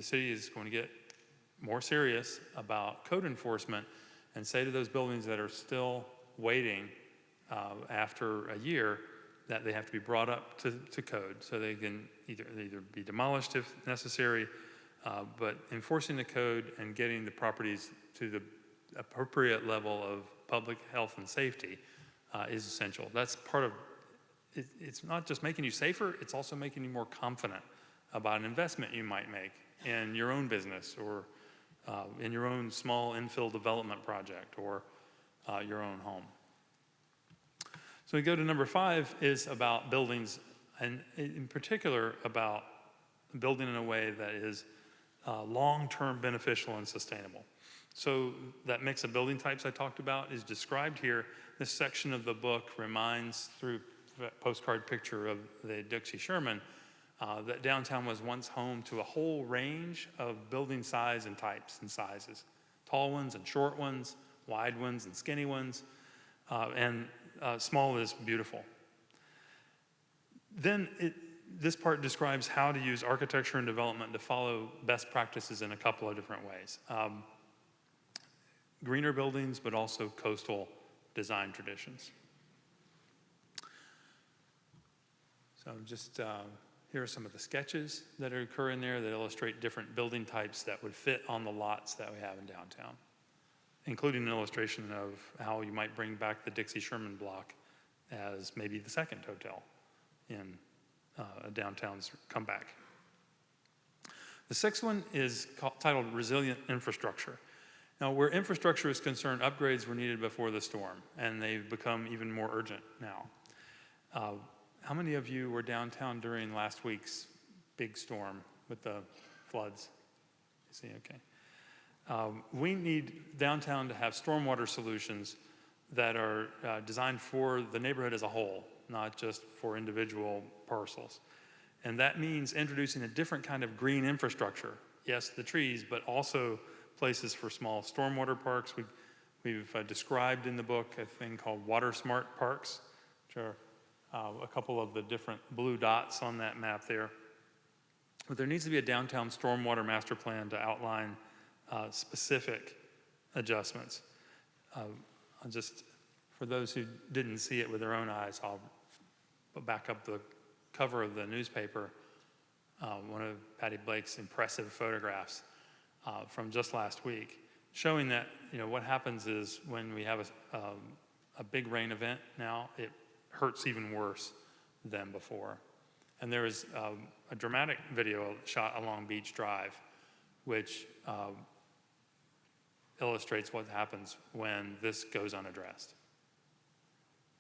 city is going to get more serious about code enforcement and say to those buildings that are still waiting after a year that they have to be brought up to code so they can either be demolished if necessary, but enforcing the code and getting the properties to the appropriate level of public health and safety is essential. That's part of it. It's not just making you safer, it's also making you more confident about an investment you might make in your own business or in your own small infill development project or your own home. So we go to number 5 is about buildings, and in particular about building in a way that is long-term beneficial and sustainable. So that mix of building types I talked about is described here. This section of the book reminds, through a postcard picture of the Dixie Sherman, that downtown was once home to a whole range of building size and types and sizes. Tall ones and short ones, wide ones and skinny ones, and small is beautiful. Then this part describes how to use architecture and development to follow best practices in a couple of different ways. Greener buildings, but also coastal design traditions. So just here are some of the sketches that occur in there that illustrate different building types that would fit on the lots that we have in downtown, including an illustration of how you might bring back the Dixie Sherman block as maybe the second hotel in a downtown's comeback. The sixth one is titled Resilient Infrastructure. Now, where infrastructure is concerned, upgrades were needed before the storm, and they've become even more urgent now. How many of you were downtown during last week's big storm with the floods? You see, okay. We need downtown to have stormwater solutions that are designed for the neighborhood as a whole, not just for individual parcels. And that means introducing a different kind of green infrastructure. Yes, the trees, but also places for small stormwater parks. We've described in the book a thing called water smart parks, which are a couple of the different blue dots on that map there. But there needs to be a downtown stormwater master plan to outline specific adjustments. I'll just, for those who didn't see it with their own eyes, I'll back up the cover of the newspaper, one of Patty Blake's impressive photographs from just last week, showing that, you know, what happens is when we have a big rain event now, it hurts even worse than before. And there is a dramatic video shot along Beach Drive, which illustrates what happens when this goes unaddressed.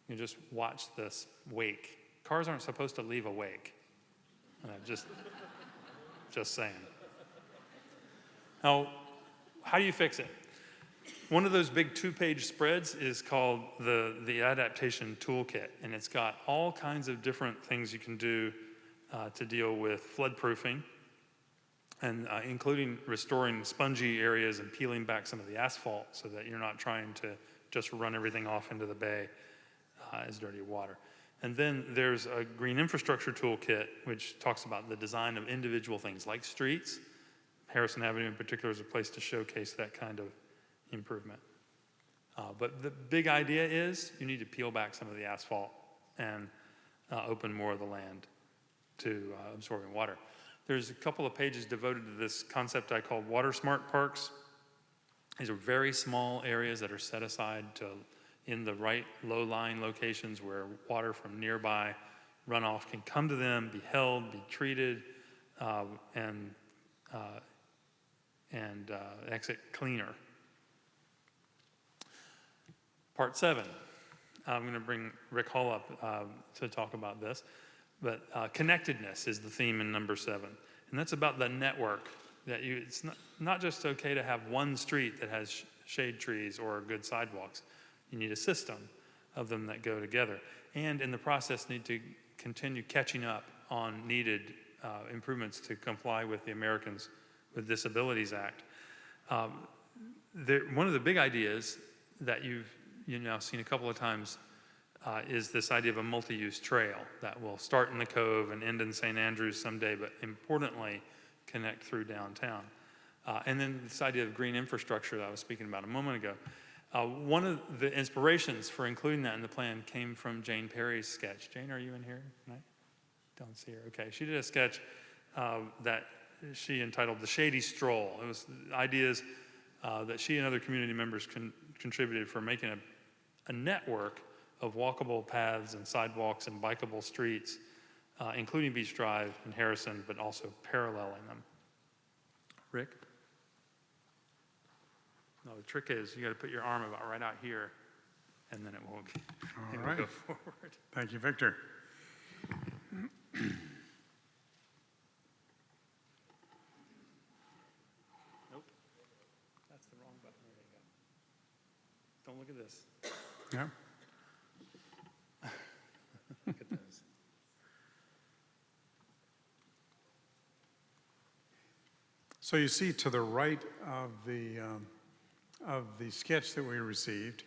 You just watch this wake. Cars aren't supposed to leave a wake. Just saying. Now, how do you fix it? One of those big 2-page spreads is called the Adaptation Toolkit, and it's got all kinds of different things you can do to deal with flood proofing, and including restoring spongy areas and peeling back some of the asphalt so that you're not trying to just run everything off into the bay as dirty water. And then there's a green infrastructure toolkit, which talks about the design of individual things like streets. Harrison Avenue in particular is a place to showcase that kind of improvement. But the big idea is you need to peel back some of the asphalt and open more of the land to absorbing water. There's a couple of pages devoted to this concept I call water smart parks. These are very small areas that are set aside in the right low-lying locations where water from nearby runoff can come to them, be held, be treated, and exit cleaner. Part 7. I'm going to bring Rick Hall up to talk about this. But connectedness is the theme in number 7. And that's about the network. That it's not just okay to have one street that has shade trees or good sidewalks. You need a system of them that go together. And in the process, need to continue catching up on needed improvements to comply with the Americans with Disabilities Act. One of the big ideas that you've now seen a couple of times is this idea of a multi-use trail that will start in the Cove and end in St. Andrews someday, but importantly, connect through downtown. And then this idea of green infrastructure that I was speaking about a moment ago. One of the inspirations for including that in the plan came from Jane Perry's sketch. Jane, are you in here tonight? Don't see her. Okay, she did a sketch that she entitled The Shady Stroll. It was ideas that she and other community members contributed for making a network of walkable paths and sidewalks and bikeable streets, including Beach Drive and Harrison, but also paralleling them. Rick? No, the trick is you got to put your arm about right out here, and then it will go forward. Thank you, Victor. Nope. That's the wrong button. There you go. Don't look at this. Yeah. Look at those. So you see to the right of the sketch that we received,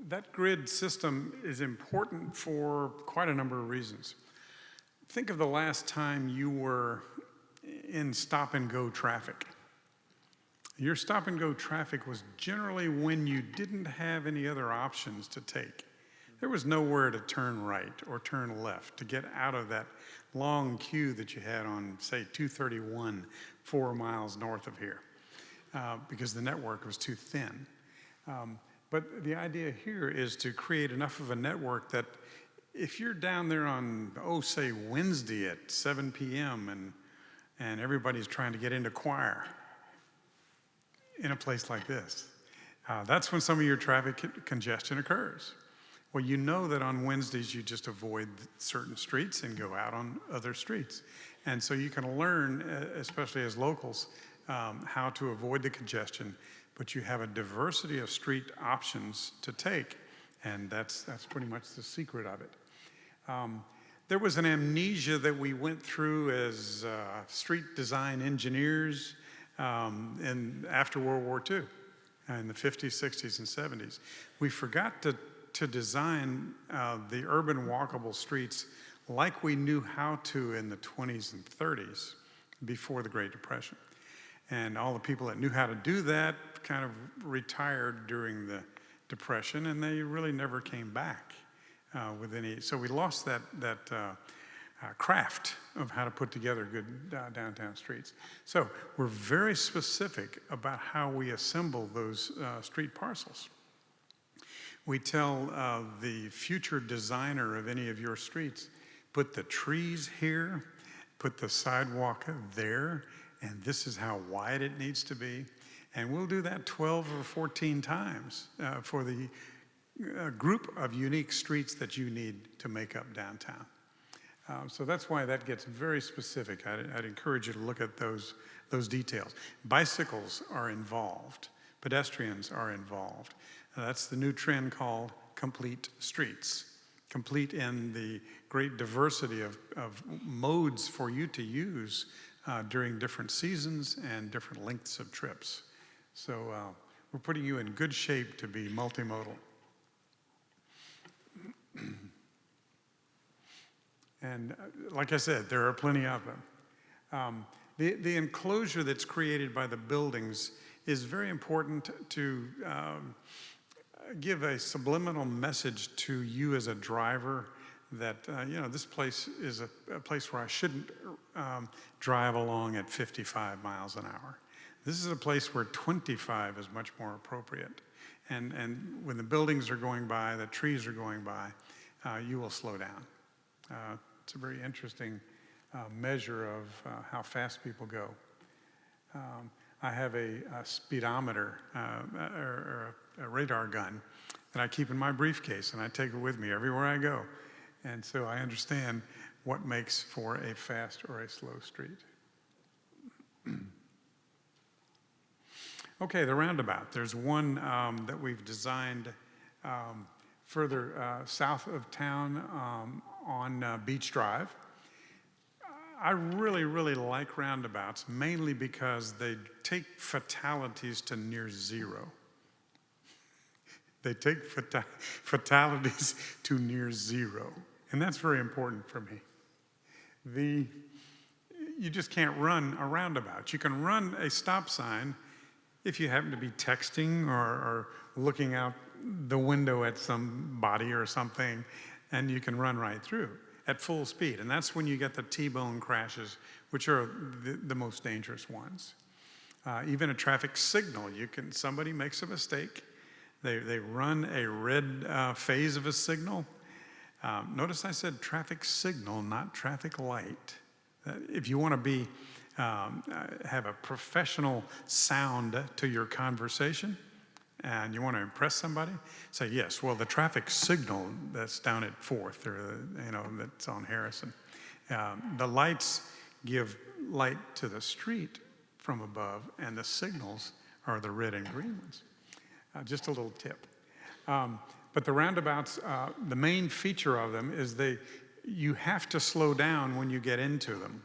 that grid system is important for quite a number of reasons. Think of the last time you were in stop-and-go traffic. Your stop-and-go traffic was generally when you didn't have any other options to take. There was nowhere to turn right or turn left to get out of that long queue that you had on, say, 231, 4 miles north of here, because the network was too thin. But the idea here is to create enough of a network that if you're down there on, say, Wednesday at 7 p.m. and everybody's trying to get into choir in a place like this, that's when some of your traffic congestion occurs. Well, you know that on Wednesdays you just avoid certain streets and go out on other streets. And so you can learn, especially as locals, how to avoid the congestion, but you have a diversity of street options to take, and that's pretty much the secret of it. There was an amnesia that we went through as street design engineers after World War II, in the 50s, 60s, and 70s. We forgot to to design the urban walkable streets like we knew how to in the 20s and 30s before the Great Depression. And all the people that knew how to do that kind of retired during the Depression, and they really never came back with any. So we lost that craft of how to put together good downtown streets. So we're very specific about how we assemble those street parcels. We tell the future designer of any of your streets, put the trees here, put the sidewalk there, and this is how wide it needs to be. And we'll do that 12 or 14 times for the group of unique streets that you need to make up downtown. So that's why that gets very specific. I'd encourage you to look at those details. Bicycles are involved. Pedestrians are involved. That's the new trend called complete streets. Complete in the great diversity of modes for you to use during different seasons and different lengths of trips. So we're putting you in good shape to be multimodal. And like I said, there are plenty of them. The enclosure that's created by the buildings is very important to give a subliminal message to you as a driver that, this place is a place where I shouldn't drive along at 55 miles an hour. This is a place where 25 is much more appropriate. And when the buildings are going by, the trees are going by, you will slow down. It's a very interesting measure of how fast people go. I have a speedometer or a radar gun that I keep in my briefcase, and I take it with me everywhere I go. And so I understand what makes for a fast or a slow street. Okay, the roundabout. There's one that we've designed further south of town on Beach Drive. I really, really like roundabouts, mainly because they take fatalities to near zero. They take fatalities to near zero, and that's very important for me. You just can't run a roundabout. You can run a stop sign if you happen to be texting or looking out the window at somebody or something, and you can run right through at full speed. And that's when you get the T-bone crashes, which are the most dangerous ones. Even a traffic signal, somebody makes a mistake, they run a red phase of a signal. Notice I said traffic signal, not traffic light. If you want to have a professional sound to your conversation, and you want to impress somebody, say, yes, well, the traffic signal that's down at 4th, or, that's on Harrison. The lights give light to the street from above, and the signals are the red and green ones. Just a little tip. But the roundabouts, the main feature of them is you have to slow down when you get into them.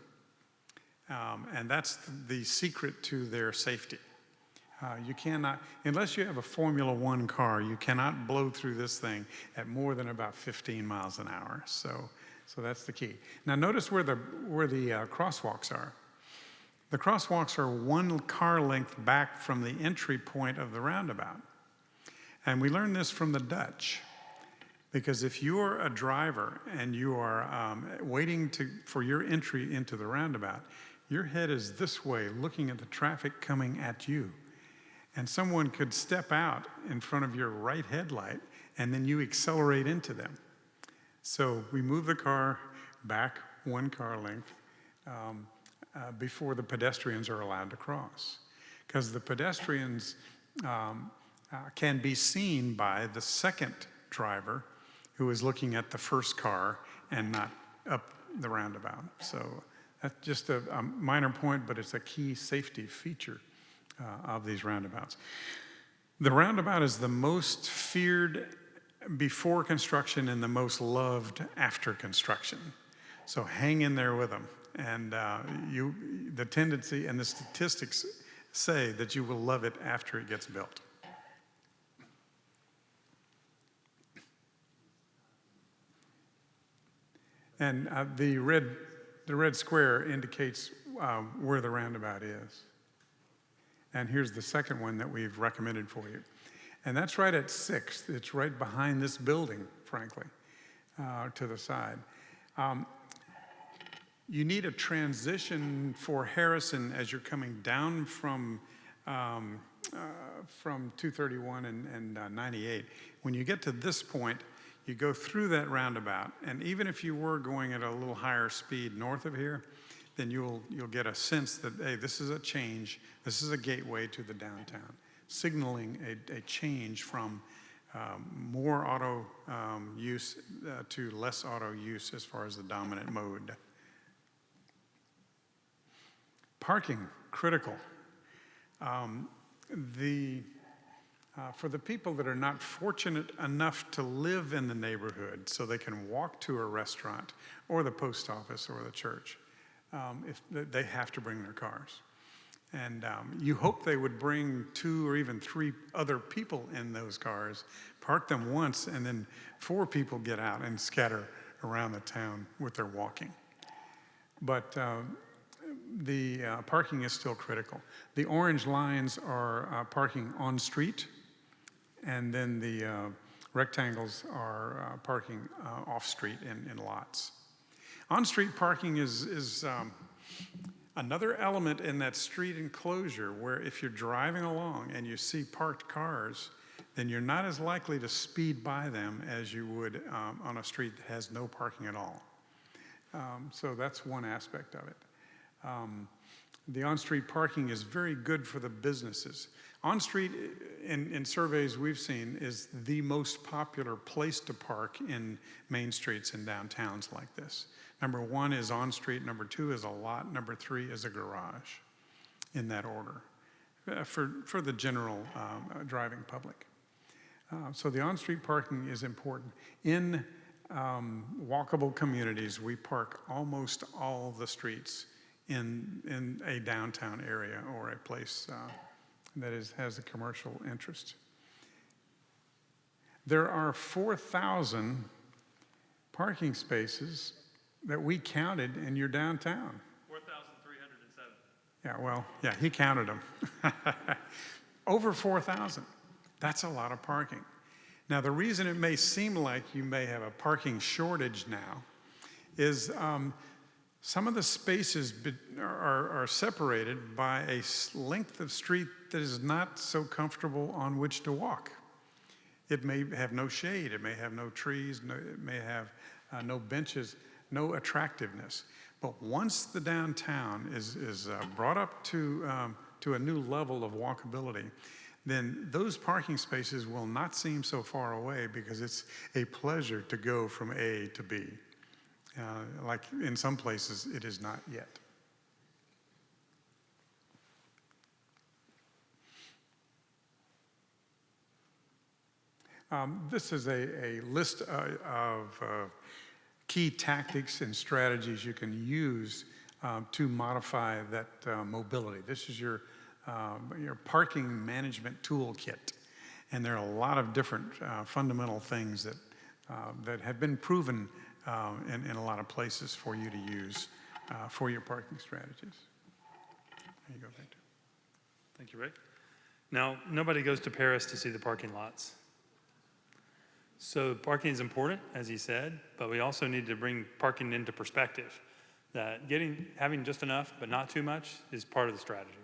And that's the secret to their safety. You cannot, unless you have a Formula One car, you cannot blow through this thing at more than about 15 miles an hour. So that's the key. Now notice where the crosswalks are. The crosswalks are one car length back from the entry point of the roundabout. And we learned this from the Dutch, because if you're a driver and you are waiting for your entry into the roundabout, your head is this way, looking at the traffic coming at you. And someone could step out in front of your right headlight, and then you accelerate into them. So we move the car back one car length before the pedestrians are allowed to cross. Because the pedestrians can be seen by the second driver who is looking at the first car and not up the roundabout. So that's just a minor point, but it's a key safety feature of these roundabouts. The roundabout is the most feared before construction and the most loved after construction. So hang in there with them. And the tendency and the statistics say that you will love it after it gets built. And the red square indicates where the roundabout is. And here's the second one that we've recommended for you. And that's right at 6th. It's right behind this building, frankly, to the side. You need a transition for Harrison as you're coming down from 231 and 98. When you get to this point, you go through that roundabout, and even if you were going at a little higher speed north of here, then you'll get a sense that, hey, this is a change. This is a gateway to the downtown, signaling a change from more auto use to less auto use as far as the dominant mode. Parking, critical. For the people that are not fortunate enough to live in the neighborhood so they can walk to a restaurant or the post office or the church, if they have to bring their cars. And you hope they would bring 2 or even 3 other people in those cars, park them once, and then 4 people get out and scatter around the town with their walking. But the parking is still critical. The orange lines are parking on street, and then the rectangles are parking off street in lots. On-street parking is another element in that street enclosure where if you're driving along and you see parked cars, then you're not as likely to speed by them as you would on a street that has no parking at all. So that's one aspect of it. The on-street parking is very good for the businesses. On-street, in surveys we've seen, is the most popular place to park in main streets and downtowns like this. Number 1 is on-street, number 2 is a lot, number 3 is a garage, in that order, for the general driving public. So the on-street parking is important. In walkable communities, we park almost all the streets in a downtown area or a place that has a commercial interest. There are 4,000 parking spaces that we counted in your downtown. 4,307. Yeah, well, yeah, he counted them. Over 4,000. That's a lot of parking. Now, the reason it may seem like you may have a parking shortage now is some of the spaces are separated by a length of street that is not so comfortable on which to walk. It may have no shade, it may have no trees, it may have no benches, no attractiveness. But once the downtown is brought up to a new level of walkability, then those parking spaces will not seem so far away because it's a pleasure to go from A to B. Like in some places, it is not yet. This is a list of key tactics and strategies you can use to modify that mobility. This is your parking management toolkit. And there are a lot of different fundamental things that have been proven in a lot of places for you to use for your parking strategies. There you go, Victor. Thank you, Rick. Now, nobody goes to Paris to see the parking lots. So parking is important, as he said, but we also need to bring parking into perspective. That having just enough, but not too much, is part of the strategy.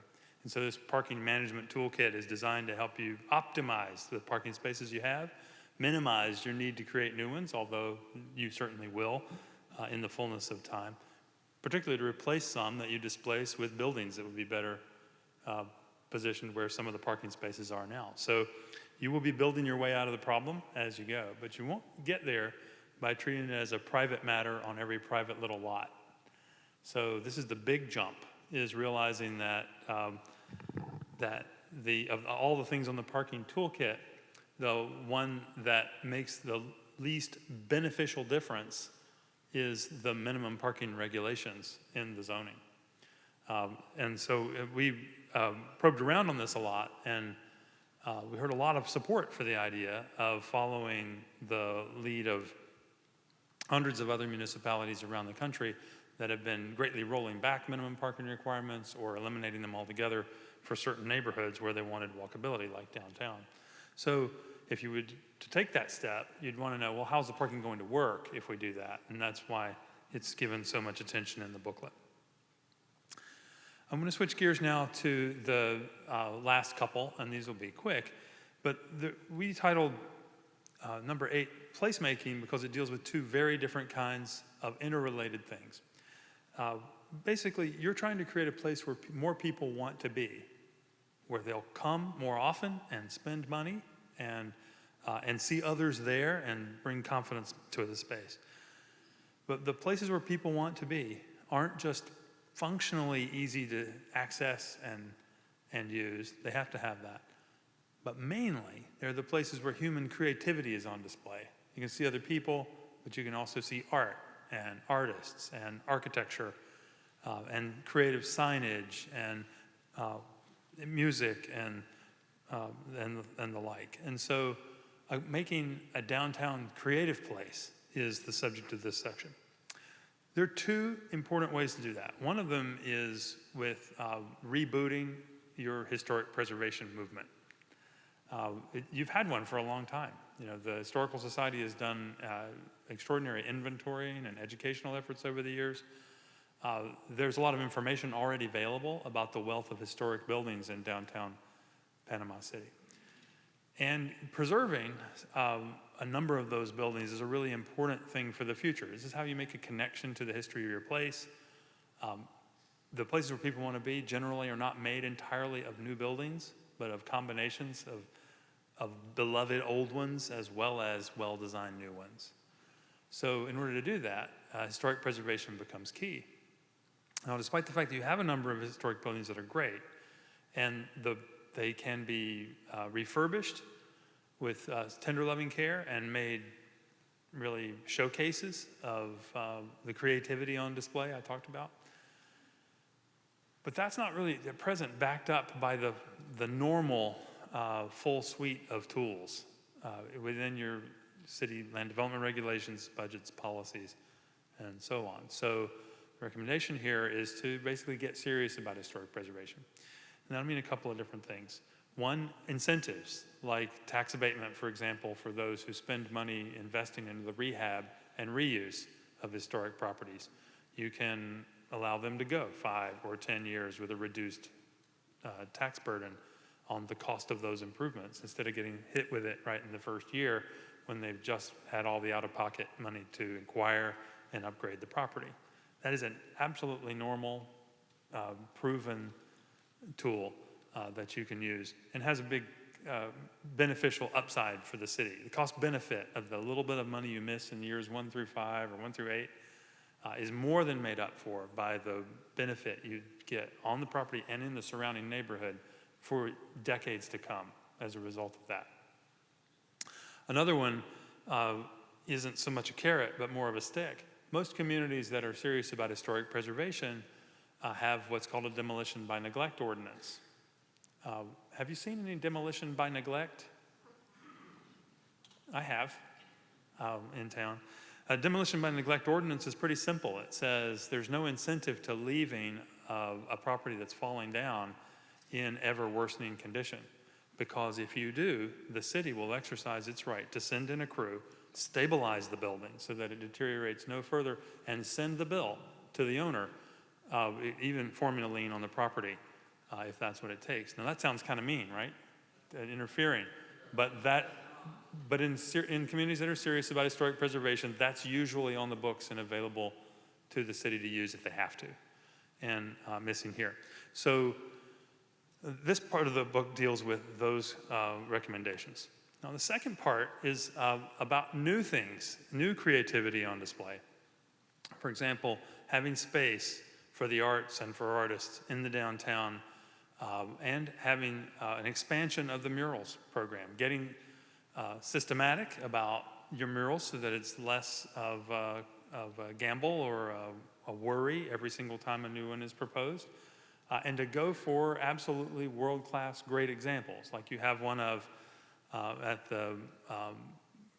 And so this parking management toolkit is designed to help you optimize the parking spaces you have, minimize your need to create new ones, although you certainly will in the fullness of time, particularly to replace some that you displace with buildings that would be better positioned where some of the parking spaces are now. So you will be building your way out of the problem as you go, but you won't get there by treating it as a private matter on every private little lot. So this is the big jump, is realizing that of all the things on the parking toolkit, the one that makes the least beneficial difference is the minimum parking regulations in the zoning. And so we probed around on this a lot, and we heard a lot of support for the idea of following the lead of hundreds of other municipalities around the country that have been greatly rolling back minimum parking requirements or eliminating them altogether for certain neighborhoods where they wanted walkability, like downtown. So if you would to take that step, you'd want to know, well, how's the parking going to work if we do that? And that's why it's given so much attention in the booklet. I'm going to switch gears now to the last couple, and these will be quick. But we titled number 8, Placemaking, because it deals with two very different kinds of interrelated things. Basically, you're trying to create a place where more people want to be, where they'll come more often and spend money and see others there and bring confidence to the space. But the places where people want to be aren't just functionally easy to access and use. They have to have that. But mainly, they're the places where human creativity is on display. You can see other people, but you can also see art and artists and architecture and creative signage and music and the like. And so making a downtown creative place is the subject of this section. There are two important ways to do that. One of them is with rebooting your historic preservation movement. You've had one for a long time. You know, the Historical Society has done extraordinary inventorying and educational efforts over the years. There's a lot of information already available about the wealth of historic buildings in downtown Panama City. And preserving a number of those buildings is a really important thing for the future. This is how you make a connection to the history of your place. The places where people want to be generally are not made entirely of new buildings, but of combinations of beloved old ones as well as well-designed new ones. So in order to do that, historic preservation becomes key. Now, despite the fact that you have a number of historic buildings that are great, and they can be refurbished with tender loving care and made really showcases of the creativity on display I talked about. But that's not really at present backed up by the normal full suite of tools within your city land development regulations, budgets, policies, and so on. So the recommendation here is to basically get serious about historic preservation. And that'll mean a couple of different things. One, incentives, like tax abatement, for example, for those who spend money investing into the rehab and reuse of historic properties. You can allow them to go 5 or 10 years with a reduced tax burden on the cost of those improvements, instead of getting hit with it right in the first year when they've just had all the out-of-pocket money to acquire and upgrade the property. That is an absolutely normal, proven tool that you can use, and has a big beneficial upside for the city. The cost benefit of the little bit of money you miss in years 1 through 5 or 1 through 8 is more than made up for by the benefit you get on the property and in the surrounding neighborhood for decades to come as a result of that. Another one isn't so much a carrot, but more of a stick. Most communities that are serious about historic preservation have what's called a demolition by neglect ordinance. Have you seen any demolition by neglect? I have in town. A demolition by neglect ordinance is pretty simple. It says there's no incentive to leaving a property that's falling down in ever worsening condition, because if you do, the city will exercise its right to send in a crew, stabilize the building so that it deteriorates no further, and send the bill to the owner, even forming a lien on the property, if that's what it takes. Now that sounds kind of mean, right? Interfering, but in communities that are serious about historic preservation, that's usually on the books and available to the city to use if they have to, and missing here. So this part of the book deals with those recommendations. Now the second part is about new things, new creativity on display. For example, having space for the arts and for artists in the downtown, and having an expansion of the murals program, getting systematic about your murals so that it's less of a gamble or a worry every single time a new one is proposed, and to go for absolutely world-class great examples, like you have one of at the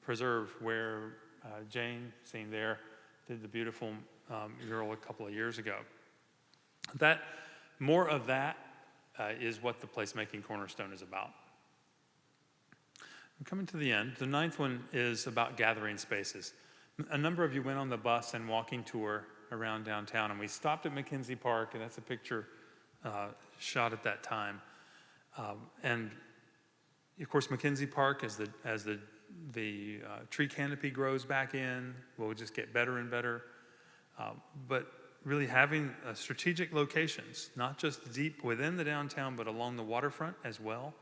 preserve where Jane, seen there, did the beautiful mural a couple of years ago. More of that is what the Placemaking Cornerstone is about. I'm coming to the end. The ninth one is about gathering spaces. A number of you went on the bus and walking tour around downtown, and we stopped at McKenzie Park, and that's a picture shot at that time. And of course, McKenzie Park, as the tree canopy grows back in, will just get better and better. But really having strategic locations, not just deep within the downtown, but along the waterfront as well,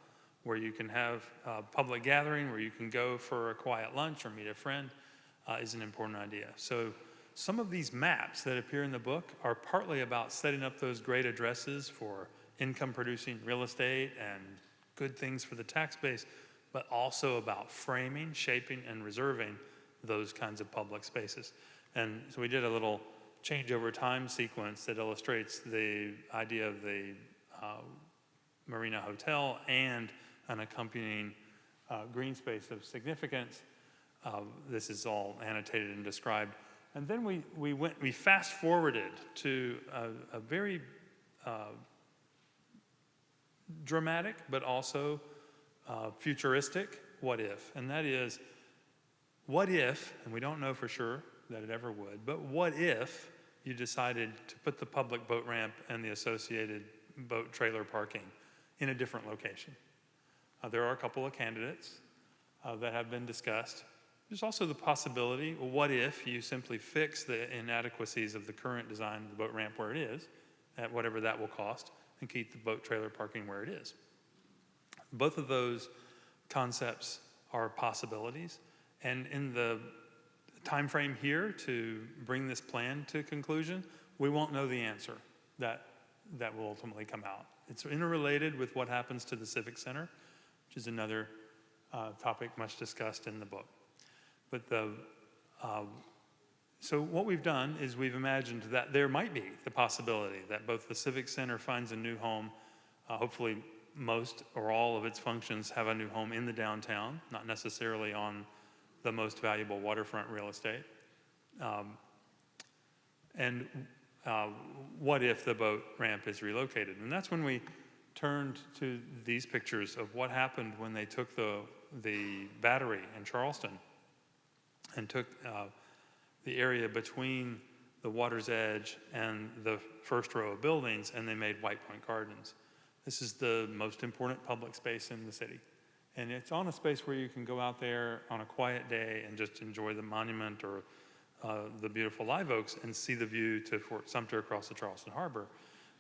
where you can have public gathering, where you can go for a quiet lunch or meet a friend, is an important idea. So some of these maps that appear in the book are partly about setting up those great addresses for income-producing real estate and good things for the tax base, but also about framing, shaping, and reserving those kinds of public spaces. And so we did a little change over time sequence that illustrates the idea of the Marina Hotel and an accompanying green space of significance. This is all annotated and described. And then we fast forwarded to a very dramatic, but also futuristic what if. And that is, what if, and we don't know for sure that it ever would, but what if you decided to put the public boat ramp and the associated boat trailer parking in a different location? There are a couple of candidates that have been discussed. There's also the possibility, well, what if you simply fix the inadequacies of the current design of the boat ramp where it is, at whatever that will cost, and keep the boat trailer parking where it is? Both of those concepts are possibilities, and in the time frame here to bring this plan to conclusion, we won't know the answer that will ultimately come out. It's interrelated with what happens to the Civic Center, which is another topic much discussed in the book. But so what we've done is we've imagined that there might be the possibility that both the Civic Center finds a new home. Hopefully most or all of its functions have a new home in the downtown, not necessarily on the most valuable waterfront real estate. And what if the boat ramp is relocated? And that's when we turned to these pictures of what happened when they took the battery in Charleston and took the area between the water's edge and the first row of buildings, and they made White Point Gardens. This is the most important public space in the city. And it's on a space where you can go out there on a quiet day and just enjoy the monument or the beautiful live oaks and see the view to Fort Sumter across the Charleston Harbor.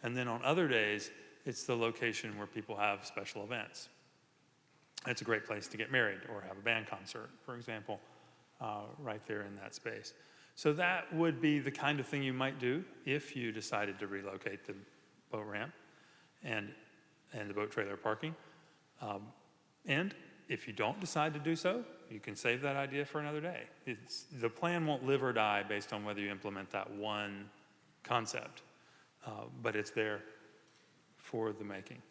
And then on other days, it's the location where people have special events. It's a great place to get married or have a band concert, for example, right there in that space. So that would be the kind of thing you might do if you decided to relocate the boat ramp and the boat trailer parking. And if you don't decide to do so, you can save that idea for another day. The plan won't live or die based on whether you implement that one concept, but it's there for the making.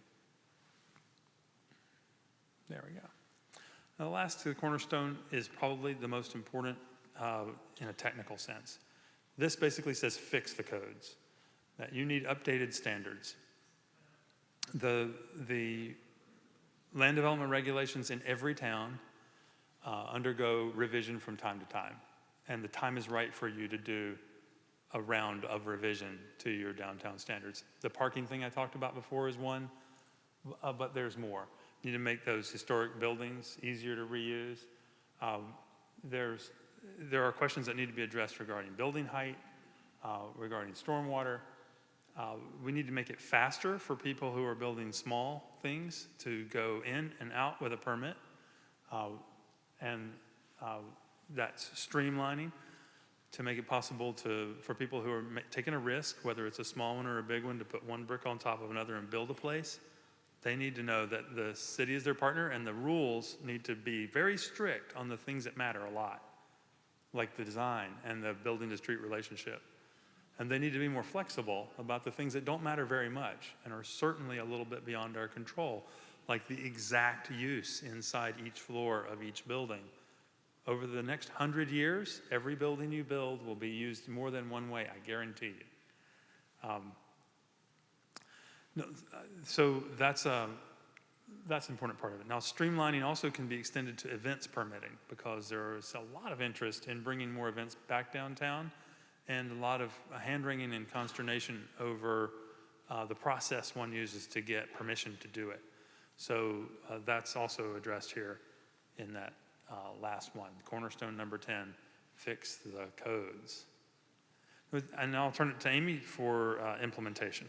There we go. Now, the last to the cornerstone is probably the most important in a technical sense. This basically says fix the codes, that you need updated standards. The land development regulations in every town undergo revision from time to time, and the time is right for you to do a round of revision to your downtown standards. The parking thing I talked about before is one, but there's more. You need to make those historic buildings easier to reuse. There are questions that need to be addressed regarding building height, regarding stormwater. We need to make it faster for people who are building small things to go in and out with a permit. And that's streamlining to make it possible for people who are taking a risk, whether it's a small one or a big one, to put one brick on top of another and build a place. They need to know that the city is their partner, and the rules need to be very strict on the things that matter a lot, like the design and the building to street relationship. And they need to be more flexible about the things that don't matter very much and are certainly a little bit beyond our control, like the exact use inside each floor of each building Over the next 100 years, every building you build will be used more than one way, I guarantee you. So that's an important part of it. Now, streamlining also can be extended to events permitting, because there is a lot of interest in bringing more events back downtown, and a lot of hand-wringing and consternation over the process one uses to get permission to do it. So that's also addressed here in that last one. Cornerstone number 10, fix the codes. And I'll turn it to Amy for implementation.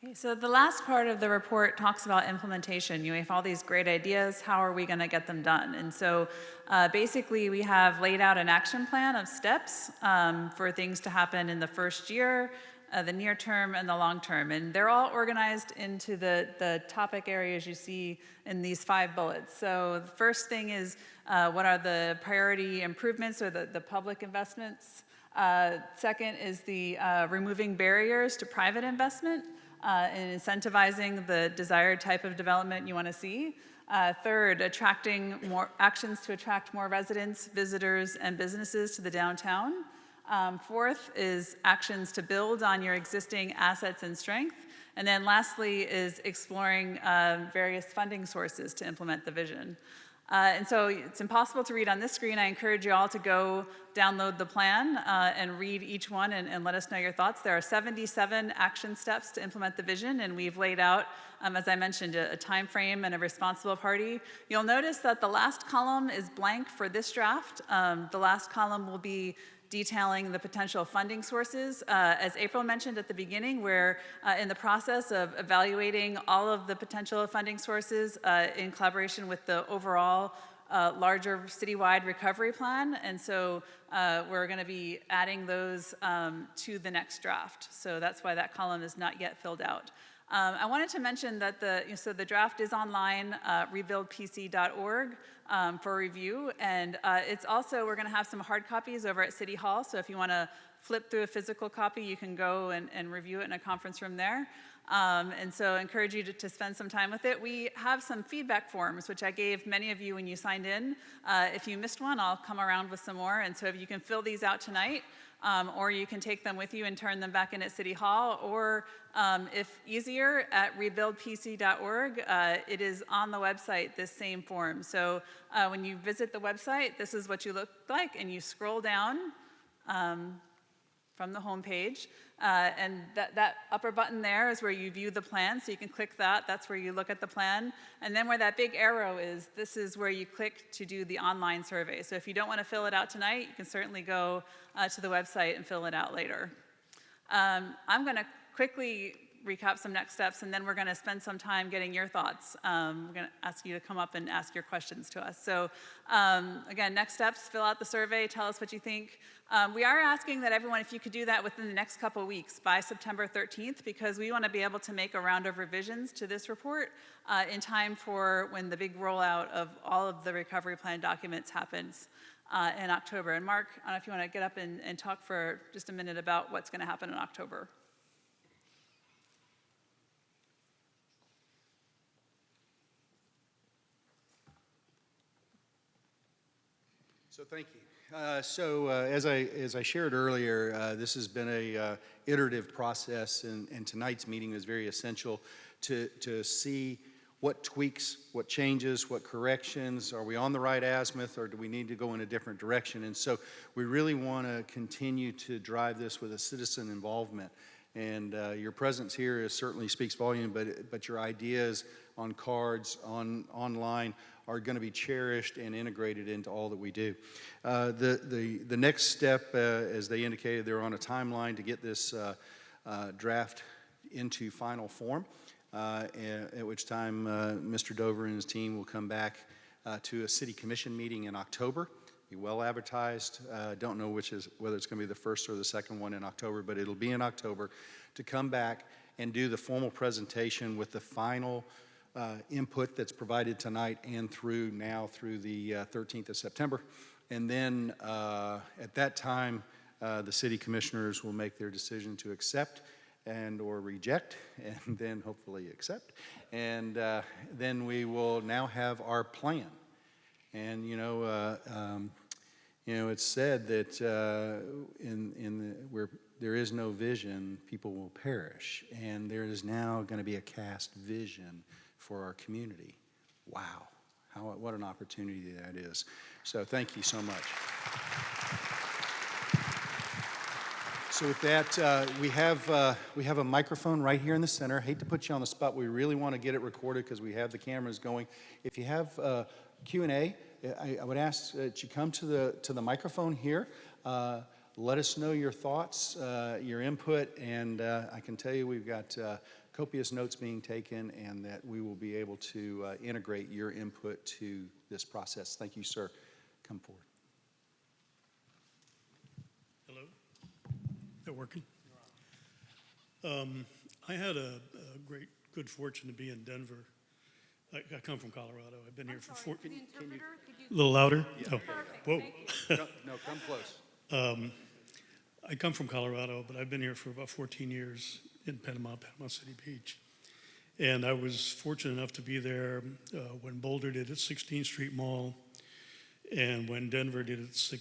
Okay, so the last part of the report talks about implementation. You have all these great ideas. How are we going to get them done? And so basically, we have laid out an action plan of steps for things to happen in the first year, the near term, and the long term. And they're all organized into the topic areas you see in these 5 bullets. So the first thing is what are the priority improvements or the public investments? Second is the removing barriers to private investment. And incentivizing the desired type of development you want to see. Third, attracting more actions to attract more residents, visitors, and businesses to the downtown. Fourth is actions to build on your existing assets and strength. And then lastly is exploring various funding sources to implement the vision. And so it's impossible to read on this screen. I encourage you all to go download the plan and read each one and let us know your thoughts. There are 77 action steps to implement the vision, and we've laid out, as I mentioned, a time frame and a responsible party. You'll notice that the last column is blank for this draft. The last column will be detailing the potential funding sources. As April mentioned at the beginning, we're in the process of evaluating all of the potential funding sources in collaboration with the overall larger citywide recovery plan. And so we're going to be adding those to the next draft. So that's why that column is not yet filled out. I wanted to mention that the draft is online, rebuildpc.org for review, and it's also, we're going to have some hard copies over at City Hall, so if you want to flip through a physical copy, you can go and review it in a conference room there. And so I encourage you to spend some time with it. We have some feedback forms, which I gave many of you when you signed in. If you missed one, I'll come around with some more, and so if you can fill these out tonight, or you can take them with you and turn them back in at City Hall, or if easier, at rebuildpc.org, it is on the website, this same form. So when you visit the website, this is what you look like, and you scroll down from the home page, and that upper button there is where you view the plan, so you can click that. That's where you look at the plan. And then where that big arrow is, this is where you click to do the online survey. So if you don't want to fill it out tonight, you can certainly go to the website and fill it out later. I'm going to quickly recap some next steps, and then we're going to spend some time getting your thoughts. We're going to ask you to come up and ask your questions to us. So again, next steps, fill out the survey, tell us what you think. We are asking that everyone, if you could do that within the next couple of weeks, by September 13th, because we want to be able to make a round of revisions to this report in time for when the big rollout of all of the recovery plan documents happens in October. And Mark, I don't know if you want to get up and talk for just a minute about what's going to happen in October. So thank you. As I shared earlier, this has been a iterative process, and tonight's meeting is very essential to see what tweaks, what changes, what corrections. Are we on the right azimuth, or do we need to go in a different direction? And so we really want to continue to drive this with a citizen involvement. And your presence here certainly speaks volume, but your ideas on cards, online, are going to be cherished and integrated into all that we do. The next step, as they indicated, they're on a timeline to get this draft into final form, at which time Mr. Dover and his team will come back to a city commission meeting in October. Be well advertised. Don't know whether it's going to be the first or the second one in October, but it'll be in October, to come back and do the formal presentation with the final input that's provided tonight and through the 13th of September. And then at that time, the city commissioners will make their decision to accept and or reject, and then hopefully accept. And then we will now have our plan. And it's said that where there is no vision, people will perish. And there is now going to be a cast vision for our community. Wow, what an opportunity that is. So thank you so much. So with that, we have a microphone right here in the center. Hate to put you on the spot. We really want to get it recorded because we have the cameras going. If you have Q&A, I would ask that you come to the microphone here. Let us know your thoughts, your input, and I can tell you we've got copious notes being taken, and that we will be able to integrate your input to this process. Thank you, sir. Come forward. Hello? They're working? I had a good fortune to be in Denver. I come from Colorado. I've been here for 14 years. A little louder? Yeah. Oh, whoa. No, come close. I come from Colorado, but I've been here for about 14 years in Panama City Beach. And I was fortunate enough to be there when Boulder did its 16th Street Mall, and when Denver did its,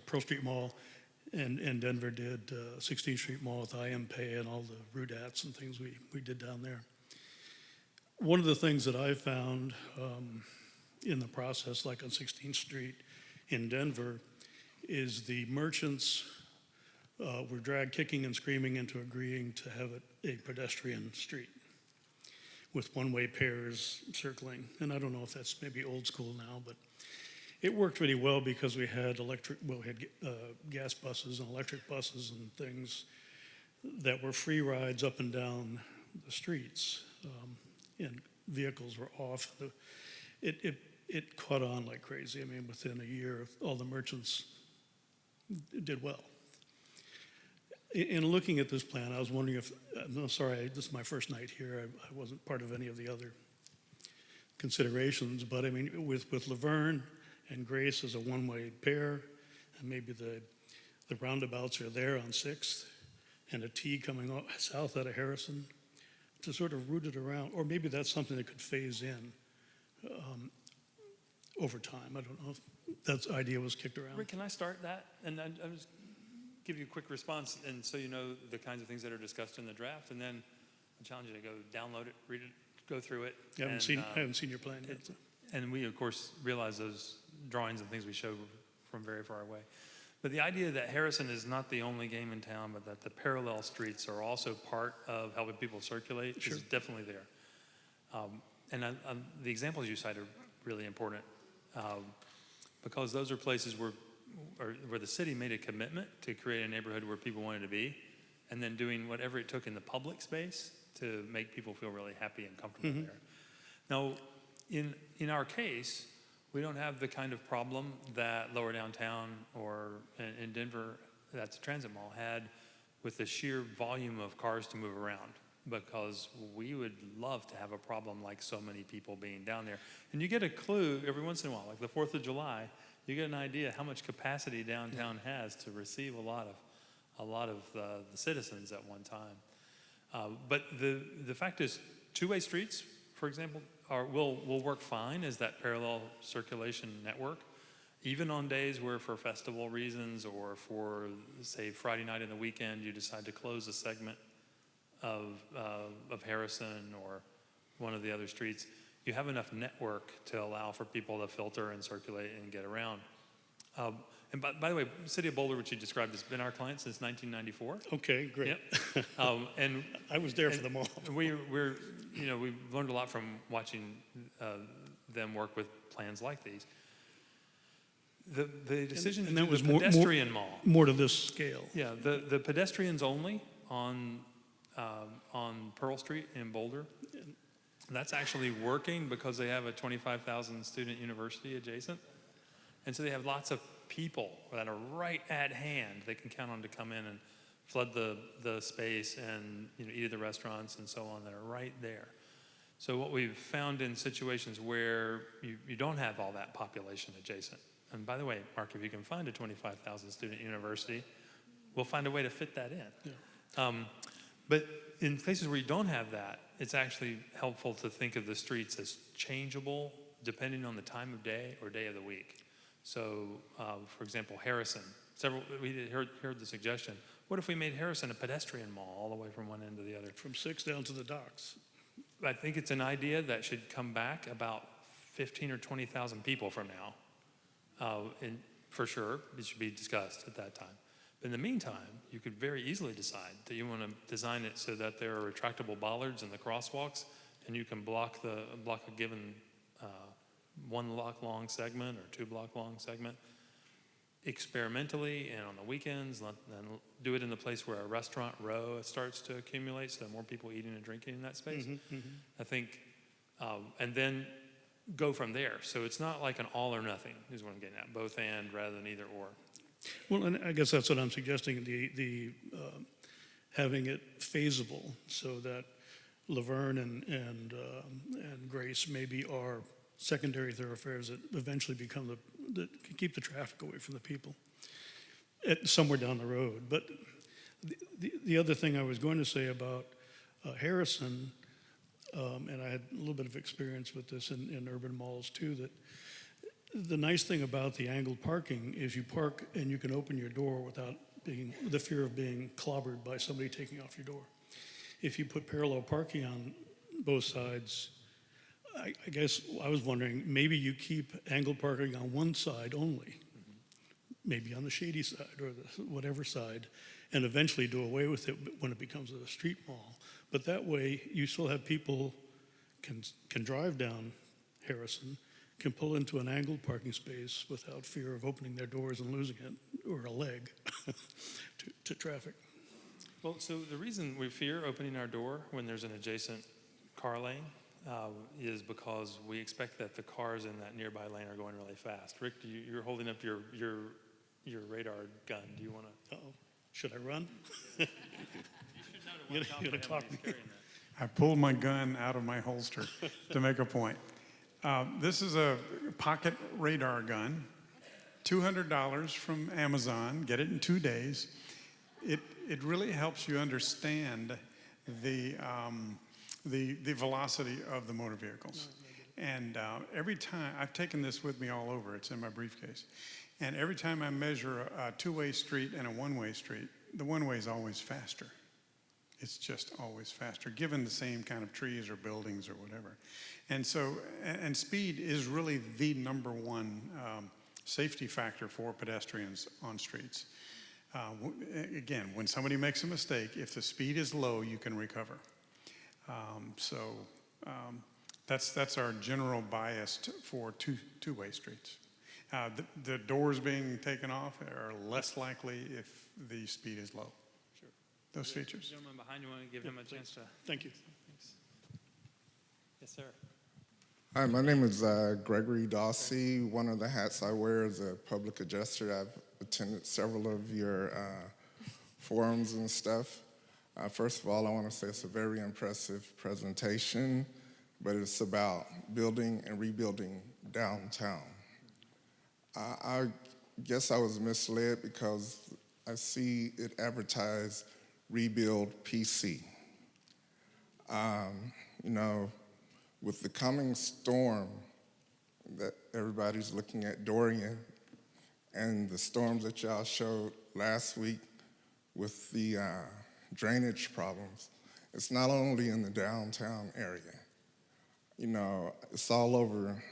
Pearl Street Mall, and Denver did 16th Street Mall with IMPay and all the Rudats and things we did down there. One of the things that I found in the process, like on 16th Street in Denver, is the merchants were dragged kicking and screaming into agreeing to have it a pedestrian street with one-way pairs circling. And I don't know if that's maybe old school now, but it worked really well because we had gas buses and electric buses and things that were free rides up and down the streets, and vehicles were off. It caught on like crazy. I mean, within a year, all the merchants did well. In looking at this plan, I was wondering if, no, sorry, this is my first night here. I wasn't part of any of the other considerations, but I mean, with Laverne and Grace as a one-way pair, and maybe the roundabouts are there on 6th, and a T coming south out of Harrison, to sort of route it around, or maybe that's something that could phase in over time. I don't know if that idea was kicked around. Rick, can I start that? And I'll just give you a quick response, and so you know the kinds of things that are discussed in the draft, and then I challenge you to go download it, read it, go through it. I haven't seen your plan yet. So. And we, of course, realize those drawings and things we show from very far away. But the idea that Harrison is not the only game in town, but that the parallel streets are also part of helping people circulate is definitely there. And the examples you cite are really important because those are places where the city made a commitment to create a neighborhood where people wanted to be, and then doing whatever it took in the public space to make people feel really happy and comfortable there. Now, in our case, we don't have the kind of problem that Lower Downtown or in Denver, that's a transit mall, had with the sheer volume of cars to move around, because we would love to have a problem like so many people being down there. And you get a clue every once in a while, like the 4th of July, you get an idea how much capacity downtown has to receive a lot of the citizens at one time. But the fact is, two-way streets, for example, will work fine as that parallel circulation network, even on days where for festival reasons or for, say, Friday night and the weekend, you decide to close a segment of Harrison or one of the other streets. You have enough network to allow for people to filter and circulate and get around. And by the way, City of Boulder, which you described, has been our client since 1994. Okay, great. Yep. And I was there for them all. We've learned a lot from watching them work with plans like these. The decision and to that do was the pedestrian mall. More to this scale. Yeah, the pedestrians only on Pearl Street in Boulder. That's actually working because they have a 25,000 student university adjacent. And so they have lots of people that are right at hand they can count on to come in and flood the space and eat at the restaurants and so on that are right there. So what we've found in situations where you don't have all that population adjacent, and by the way, Mark, if you can find a 25,000 student university, we'll find a way to fit that in. Yeah. But in places where you don't have that, it's actually helpful to think of the streets as changeable depending on the time of day or day of the week. So, for example, Harrison, we heard the suggestion, what if we made Harrison a pedestrian mall all the way from one end to the other? From 6 down to the docks. I think it's an idea that should come back about 15 or 20,000 people from now. And for sure, it should be discussed at that time. But in the meantime, you could very easily decide that you want to design it so that there are retractable bollards in the crosswalks, and you can block a given 1 block long segment or 2 block long segment experimentally and on the weekends, and do it in the place where a restaurant row starts to accumulate, so more people eating and drinking in that space. I think, and then go from there. So it's not like an all or nothing, is what I'm getting at, both and rather than either or. Well, and I guess that's what I'm suggesting, the having it feasible so that Laverne and Grace maybe are secondary thoroughfares that eventually become that can keep the traffic away from the people somewhere down the road. But the other thing I was going to say about Harrison, and I had a little bit of experience with this in urban malls too, that the nice thing about the angled parking is you park and you can open your door without the fear of being clobbered by somebody taking off your door. If you put parallel parking on both sides, I guess I was wondering, maybe you keep angled parking on one side only, maybe on the shady side or the whatever side, and eventually do away with it when it becomes a street mall. But that way, you still have people can drive down Harrison, can pull into an angled parking space without fear of opening their doors and losing it, or a leg, to traffic. Well, so the reason we fear opening our door when there's an adjacent car lane is because we expect that the cars in that nearby lane are going really fast. Rick, you're holding up your radar gun. Do you want to? Uh-oh. Should I run? You should know to watch out for him when he's carrying that. I pulled my gun out of my holster to make a point. This is a pocket radar gun, $200 from Amazon. Get it in 2 days. It really helps you understand the velocity of the motor vehicles. And every time, I've taken this with me all over, it's in my briefcase. And every time I measure a two-way street and a one-way street, the one-way is always faster. It's just always faster, given the same kind of trees or buildings or whatever. And so, and speed is really the number one safety factor for pedestrians on streets. Again, when somebody makes a mistake, if the speed is low, you can recover. That's our general bias for two-way streets. The doors being taken off are less likely if the speed is low. Sure. Those features. Gentleman behind you, want to give him a chance to. Thank you. Thanks. Yes, sir. Hi, my name is Gregory Dawsey. One of the hats I wear is a public adjuster. I've attended several of your forums and stuff. First of all, I want to say it's a very impressive presentation, but it's about building and rebuilding downtown. I guess I was misled because I see it advertised Rebuild PC. With the coming storm that everybody's looking at, Dorian, and the storms that y'all showed last week with the drainage problems, it's not only in the downtown area. It's all over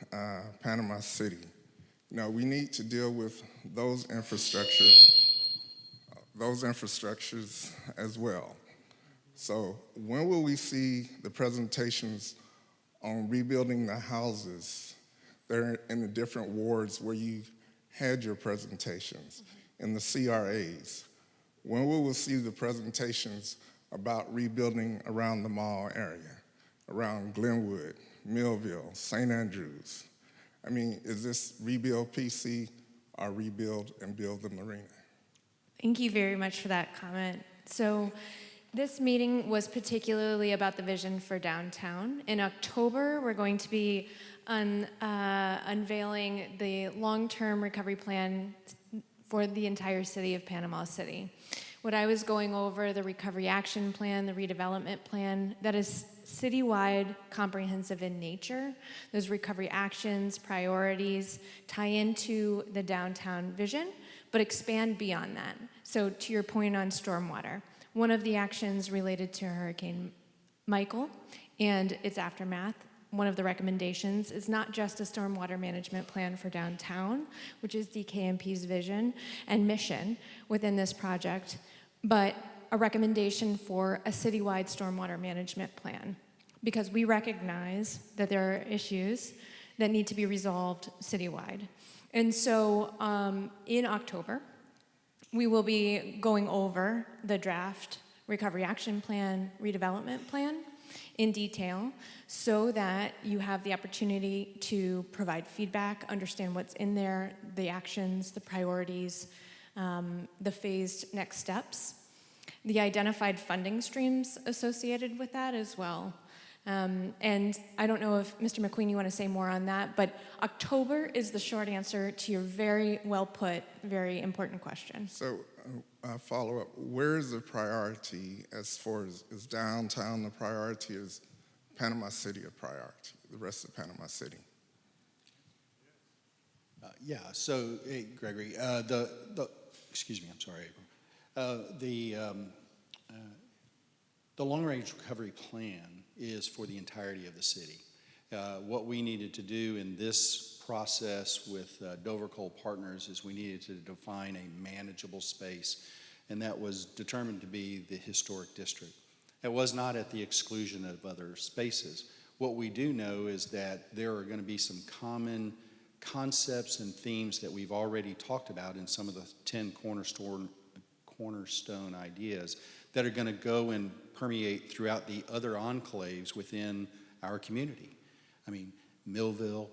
Panama City. We need to deal with those infrastructures as well. So when will we see the presentations on rebuilding the houses? They're in the different wards where you had your presentations, in the CRAs. When will we see the presentations about rebuilding around the mall area, around Glenwood, Millville, St. Andrews? I mean, is this Rebuild PC or Rebuild and Build the Marina? Thank you very much for that comment. So this meeting was particularly about the vision for downtown. In October, we're going to be unveiling the long-term recovery plan for the entire city of Panama City. What I was going over, the recovery action plan, the redevelopment plan, that is citywide, comprehensive in nature. Those recovery actions, priorities tie into the downtown vision, but expand beyond that. So to your point on stormwater, one of the actions related to Hurricane Michael and its aftermath, one of the recommendations is not just a stormwater management plan for downtown, which is DKMP's vision and mission within this project, but a recommendation for a citywide stormwater management plan, because we recognize that there are issues that need to be resolved citywide. And so in October, we will be going over the draft recovery action plan, redevelopment plan in detail, so that you have the opportunity to provide feedback, understand what's in there, the actions, the priorities, the phased next steps, the identified funding streams associated with that as well. And I don't know if, Mr. McQueen, you want to say more on that, but October is the short answer to your very well put, very important question. So, follow up, where is the priority as far as is downtown the priority, is Panama City a priority, the rest of Panama City? Yeah, so, hey, Gregory, excuse me, I'm sorry, April. The long-range recovery plan is for the entirety of the city. What we needed to do in this process with Dover Coal Partners is we needed to define a manageable space, and that was determined to be the historic district. It was not at the exclusion of other spaces. What we do know is that there are going to be some common concepts and themes that we've already talked about in some of the 10 cornerstone ideas that are going to go and permeate throughout the other enclaves within our community. I mean, Millville,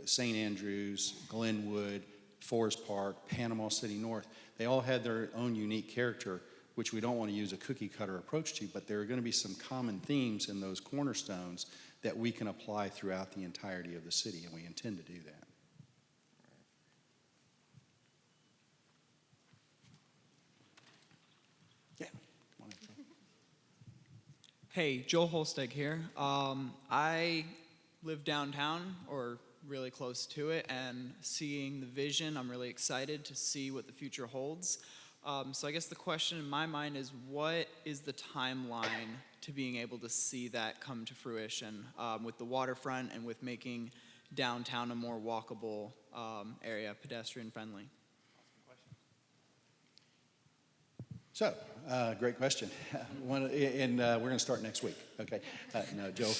St. Andrews, Glenwood, Forest Park, Panama City North, they all had their own unique character, which we don't want to use a cookie cutter approach to, but there are going to be some common themes in those cornerstones that we can apply throughout the entirety of the city, and we intend to do that. Yeah. Come on in, Joel. Hey, Joel Holsteg here. I live downtown or really close to it, and seeing the vision, I'm really excited to see what the future holds. So I guess the question in my mind is, what is the timeline to being able to see that come to fruition with the waterfront and with making downtown a more walkable area, pedestrian friendly? So, great question. We're going to start next week. Okay. No, Joel.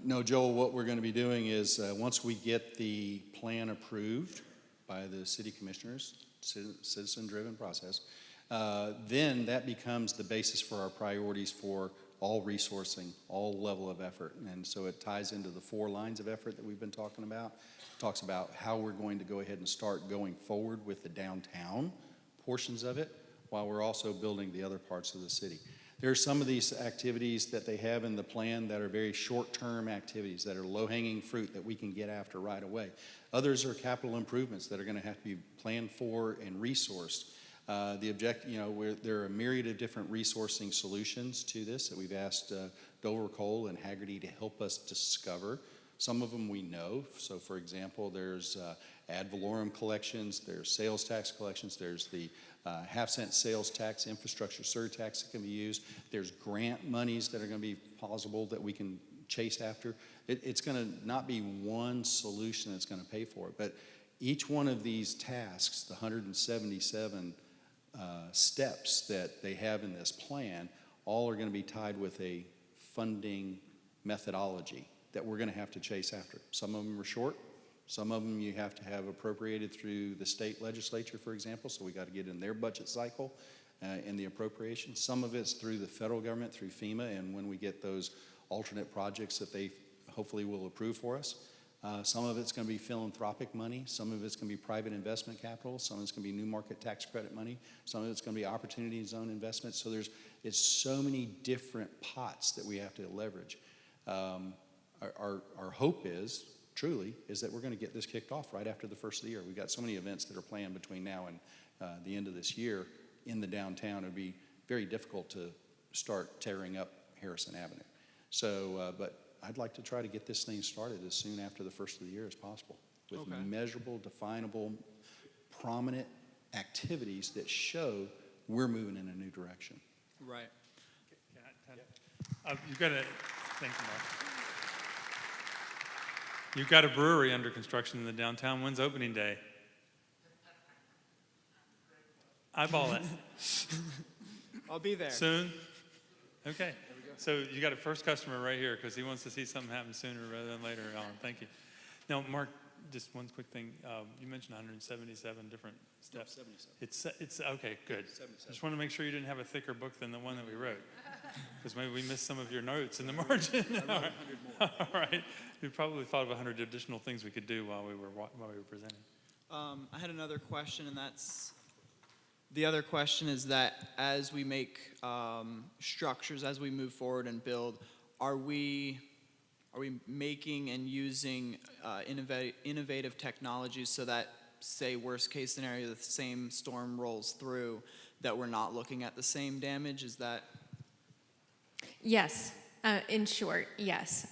No, Joel, what we're going to be doing is once we get the plan approved by the city commissioners, citizen-driven process, then that becomes the basis for our priorities for all resourcing, all level of effort. And so it ties into the 4 lines of effort that we've been talking about. It talks about how we're going to go ahead and start going forward with the downtown portions of it, while we're also building the other parts of the city. There are some of these activities that they have in the plan that are very short-term activities, that are low-hanging fruit that we can get after right away. Others are capital improvements that are going to have to be planned for and resourced. There are a myriad of different resourcing solutions to this that we've asked Dover Coal and Haggerty to help us discover. Some of them we know. So, for example, there's ad valorem collections, there's sales tax collections, there's the half-cent sales tax, infrastructure surtax that can be used. There's grant monies that are going to be possible that we can chase after. It's going to not be one solution that's going to pay for it, but each one of these tasks, the 177 steps that they have in this plan, all are going to be tied with a funding methodology that we're going to have to chase after. Some of them are short. Some of them you have to have appropriated through the state legislature, for example, so we got to get in their budget cycle in the appropriation. Some of it's through the federal government, through FEMA, and when we get those alternate projects that they hopefully will approve for us. Some of it's going to be philanthropic money. Some of it's going to be private investment capital. Some of it's going to be new market tax credit money. Some of it's going to be opportunity zone investments. So it's so many different pots that we have to leverage. Our hope is, truly, is that we're going to get this kicked off right after the first of the year. We've got so many events that are planned between now and the end of this year in the downtown, it would be very difficult to start tearing up Harrison Avenue. So, but I'd like to try to get this thing started as soon after the first of the year as possible with Okay. measurable, definable, prominent activities that show we're moving in a new direction. Right. You've got a, thank you, Mark. You've got a brewery under construction in the downtown. When's opening day? Eyeball it. I'll be there. Soon? Okay. So you got a first customer right here because he wants to see something happen sooner rather than later. Thank you. Now, Mark, just one quick thing. You mentioned 177 different steps. 77. It's okay, good. Just want to make sure you didn't have a thicker book than the one that we wrote. Because maybe we missed some of your notes in the margin. All right. We probably thought of 100 additional things we could do while we were presenting. I had another question, and that's the other question is that as we make structures, as we move forward and build, are we making and using innovative technologies so that, say, worst case scenario, the same storm rolls through, that we're not looking at the same damage? Is that? Yes, in short, yes.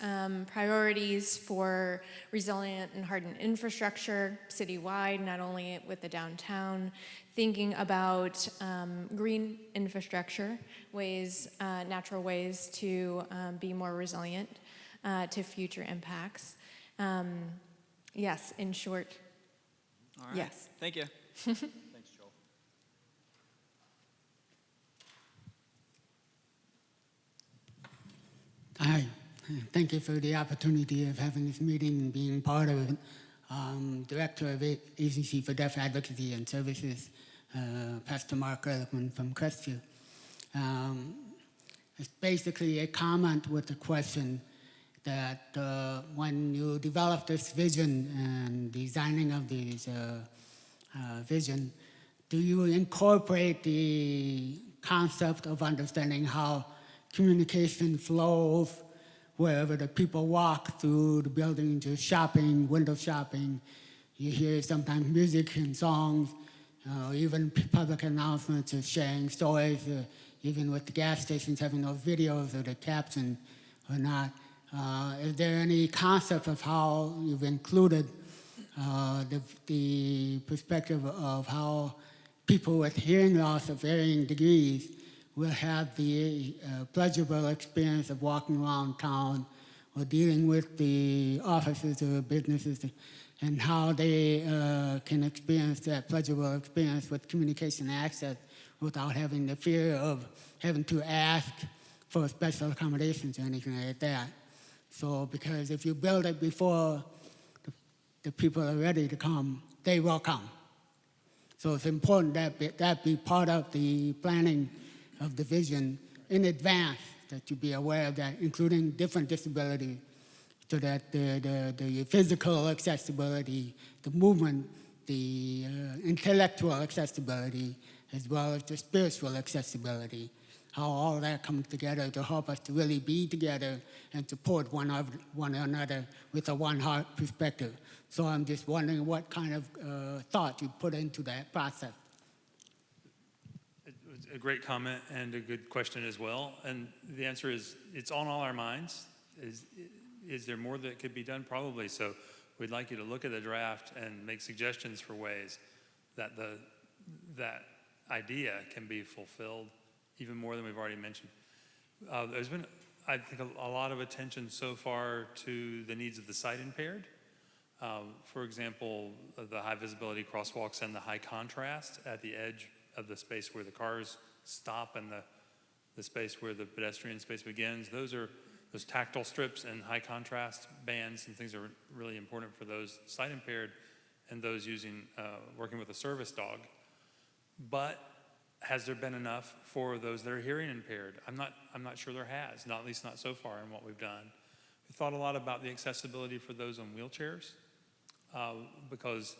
Priorities for resilient and hardened infrastructure citywide, not only with the downtown, thinking about green infrastructure, ways, natural ways to be more resilient to future impacts. Yes, in short, All right. yes. Thank you. Thanks, Joel. Hi, thank you for the opportunity of having this meeting and being part of it. Director of Agency for Deaf Advocacy and Services, Pastor Mark Ehrlichman from Crestview. It's basically a comment with a question that when you develop this vision and designing of these vision, do you incorporate the concept of understanding how communication flows wherever the people walk through the building to shopping, window shopping? You hear sometimes music and songs, even public announcements of sharing stories, even with the gas stations having those videos or the caption or not. Is there any concept of how you've included the perspective of how people with hearing loss of varying degrees will have the pleasurable experience of walking around town or dealing with the offices or businesses, and how they can experience that pleasurable experience with communication access without having the fear of having to ask for special accommodations or anything like that. So, because if you build it before the people are ready to come, they will come. So it's important that be part of the planning of the vision in advance, that you be aware of that, including different disabilities, so that the physical accessibility, the movement, the intellectual accessibility, as well as the spiritual accessibility, how all that comes together to help us to really be together and support one another with a one-heart perspective. So I'm just wondering what kind of thought you put into that process. A great comment and a good question as well. And the answer is, it's on all our minds. Is there more that could be done? Probably. So we'd like you to look at the draft and make suggestions for ways that that idea can be fulfilled even more than we've already mentioned. There's been, I think, a lot of attention so far to the needs of the sight impaired. For example, the high visibility crosswalks and the high contrast at the edge of the space where the cars stop and the space where the pedestrian space begins. Those tactile strips and high contrast bands and things are really important for those sight impaired and those working with a service dog. But has there been enough for those that are hearing impaired? I'm not sure there has, at least not so far in what we've done. We thought a lot about the accessibility for those on wheelchairs because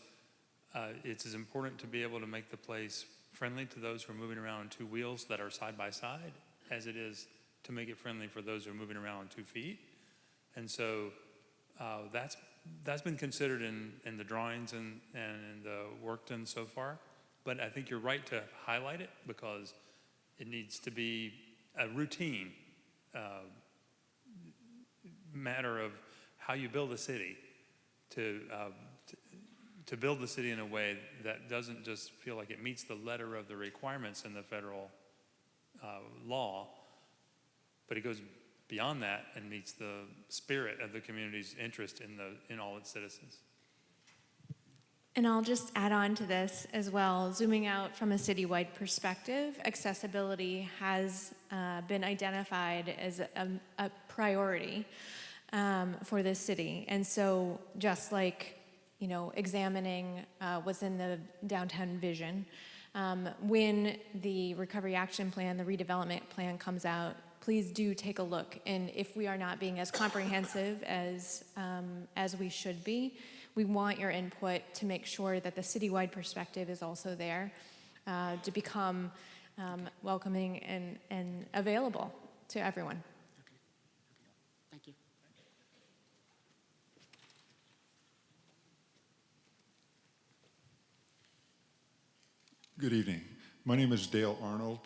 it's as important to be able to make the place friendly to those who are moving around on two wheels that are side by side as it is to make it friendly for those who are moving around on 2 feet. And so that's been considered in the drawings and the work done so far. But I think you're right to highlight it because it needs to be a routine matter of how you build a city to build the city in a way that doesn't just feel like it meets the letter of the requirements in the federal law, but it goes beyond that and meets the spirit of the community's interest in all its citizens. And I'll just add on to this as well, zooming out from a citywide perspective, accessibility has been identified as a priority for this city. And so just like, examining what's in the downtown vision, when the recovery action plan, the redevelopment plan comes out, please do take a look. And if we are not being as comprehensive as we should be, we want your input to make sure that the citywide perspective is also there to become welcoming and available to everyone. Thank you. Good evening. My name is Dale Arnold,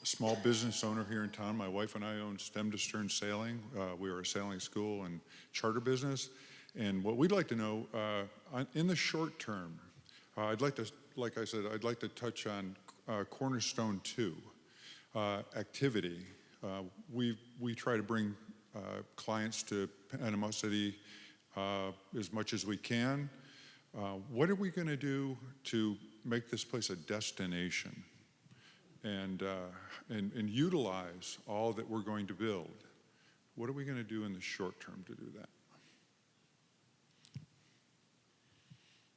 small business owner here in town. My wife and I own Stem to Stern Sailing. We are a sailing school and charter business. And what we'd like to know, in the short term, I'd like to, like I said, I'd like to touch on Cornerstone 2 activity. We try to bring clients to Panama City as much as we can. What are we going to do to make this place a destination and utilize all that we're going to build? What are we going to do in the short term to do that?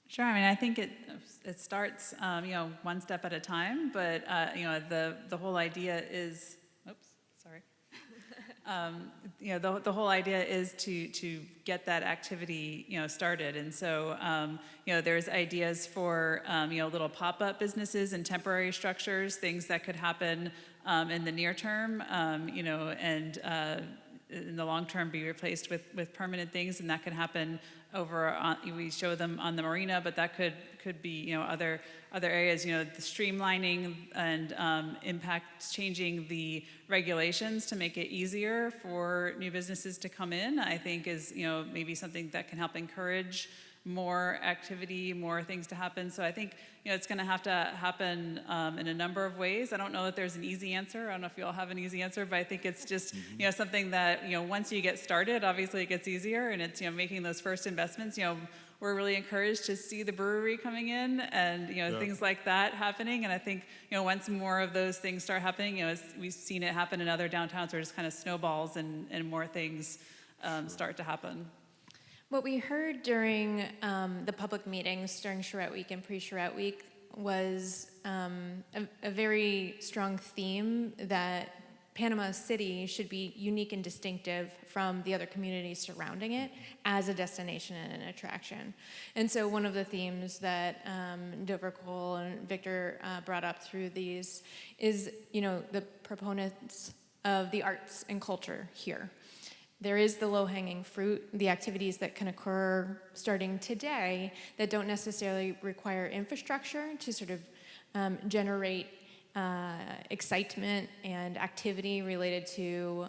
Sure. I mean, I think it starts, one step at a time. But the whole idea is, oops, sorry. The whole idea is to get that activity, started. And so, there's ideas for, little pop-up businesses and temporary structures, things that could happen in the near term, and in the long term be replaced with permanent things, and that can happen over we show them on the marina, but that could be other areas, the streamlining and changing the regulations to make it easier for new businesses to come in, I think is maybe something that can help encourage more activity, more things to happen. So I think it's going to have to happen in a number of ways. I don't know that there's an easy answer. I don't know if you all have an easy answer, but I think it's just something that once you get started, obviously it gets easier, and it's making those first investments. We're really encouraged to see the brewery coming in and things like that happening. And I think once more of those things start happening, we've seen it happen in other downtowns where it just kind of snowballs and more things start to happen. What we heard during the public meetings during Charrette Week and pre-Charrette Week was a very strong theme that Panama City should be unique and distinctive from the other communities surrounding it as a destination and an attraction. And so one of the themes that Dover Cole and Victor brought up through these is, the proponents of the arts and culture here. There is the low-hanging fruit, the activities that can occur starting today that don't necessarily require infrastructure to sort of generate excitement and activity related to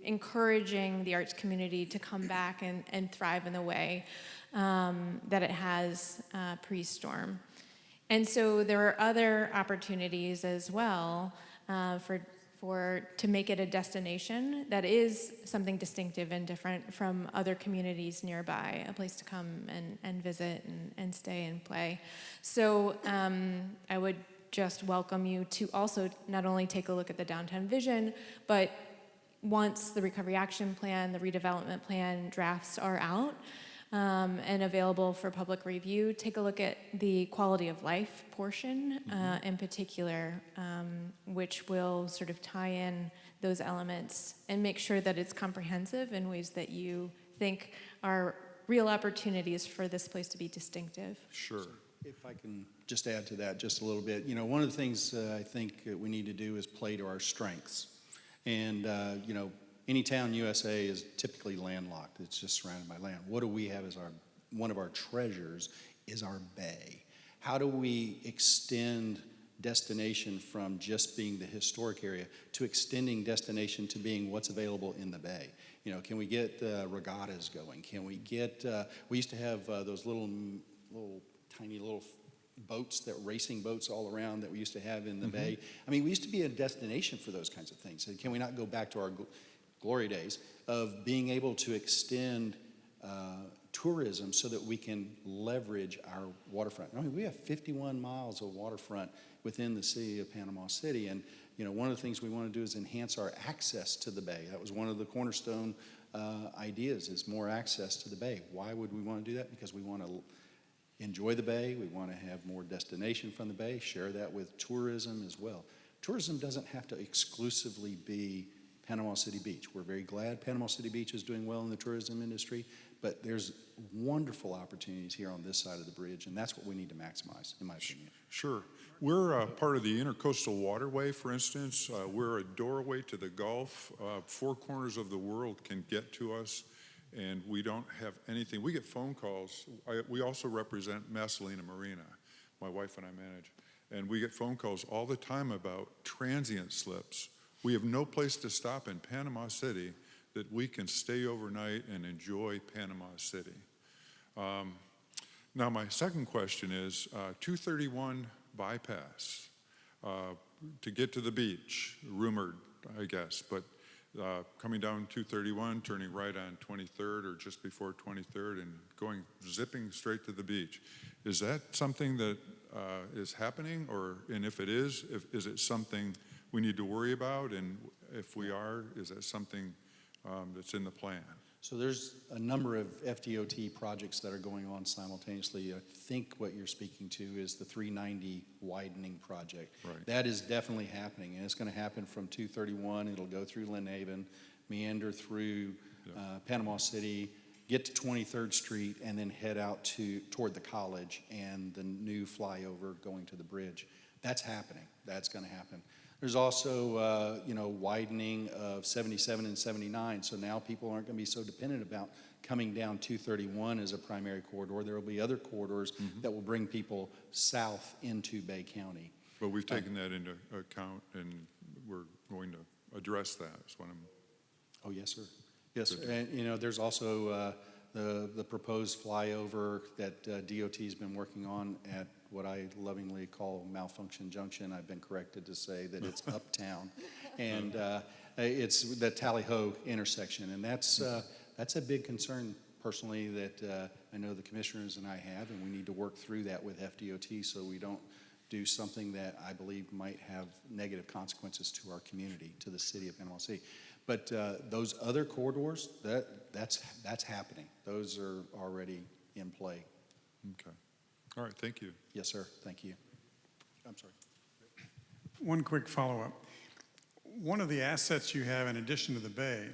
encouraging the arts community to come back and thrive in the way that it has pre-storm. And so there are other opportunities as well to make it a destination that is something distinctive and different from other communities nearby, a place to come and visit and stay and play. So I would just welcome you to also not only take a look at the downtown vision, but once the recovery action plan, the redevelopment plan drafts are out, and available for public review, take a look at the quality of life portion in particular, which will sort of tie in those elements and make sure that it's comprehensive in ways that you think are real opportunities for this place to be distinctive. Sure. If I can just add to that just a little bit, one of the things I think that we need to do is play to our strengths. And, any town USA is typically landlocked. It's just surrounded by land. What do we have as one of our treasures is our bay. how do we extend destination from just being the historic area to extending destination to being what's available in the bay? You know, can we get regattas going? Can we get, we used to have those little tiny boats, that racing boats all around that we used to have in the bay. I mean, we used to be a destination for those kinds of things. And can we not go back to our glory days of being able to extend tourism so that we can leverage our waterfront? I mean, we have 51 miles of waterfront within the city of Panama City. And, you know, one of the things we want to do is enhance our access to the bay. That was one of the cornerstone ideas, is more access to the bay. Why would we want to do that? Because we want to enjoy the bay. We want to have more destination from the bay, share that with tourism as well. Tourism doesn't have to exclusively be Panama City Beach. We're very glad Panama City Beach is doing well in the tourism industry, but there's wonderful opportunities here on this side of the bridge, and that's what we need to maximize, in my opinion. Sure. We're part of the Intercoastal Waterway, for instance. We're a doorway to the Gulf. Four corners of the world can get to us, and we don't have anything. We get phone calls. We also represent Masalina Marina, my wife and I manage, and we get phone calls all the time about transient slips. We have no place to stop in Panama City that we can stay overnight and enjoy Panama City. Now, my second question is 231 bypass to get to the beach, rumored, I guess, but coming down 231, turning right on 23rd or just before 23rd and going zipping straight to the beach. Is that something that is happening, and if it is it something we need to worry about? And if we are, is that something that's in the plan? So there's a number of FDOT projects that are going on simultaneously. I think what you're speaking to is the 390 widening project. Right. That is definitely happening, and it's going to happen from 231. It'll go through Lynn Haven, meander through Panama City, get to 23rd Street, and then head out toward the college and the new flyover going to the bridge. That's happening. That's going to happen. There's also, widening of 77 and 79, so now people aren't going to be so dependent about coming down 231 as a primary corridor. There will be other corridors that will bring people south into Bay County. But we've taken that into account, and we're going to address that. Is what I'm. Oh, yes, sir. Yes, sir. And, there's also the proposed flyover that DOT has been working on at what I lovingly call Malfunction Junction. I've been corrected to say that it's uptown, and it's the Tally-Ho intersection, and that's a big concern personally that I know the commissioners and I have, and we need to work through that with FDOT so we don't do something that I believe might have negative consequences to our community, to the city of Panama City. But those other corridors, that's happening. Those are already in play. Okay. All right, thank you. Yes, sir. Thank you. I'm sorry. One quick follow-up. One of the assets you have in addition to the bay,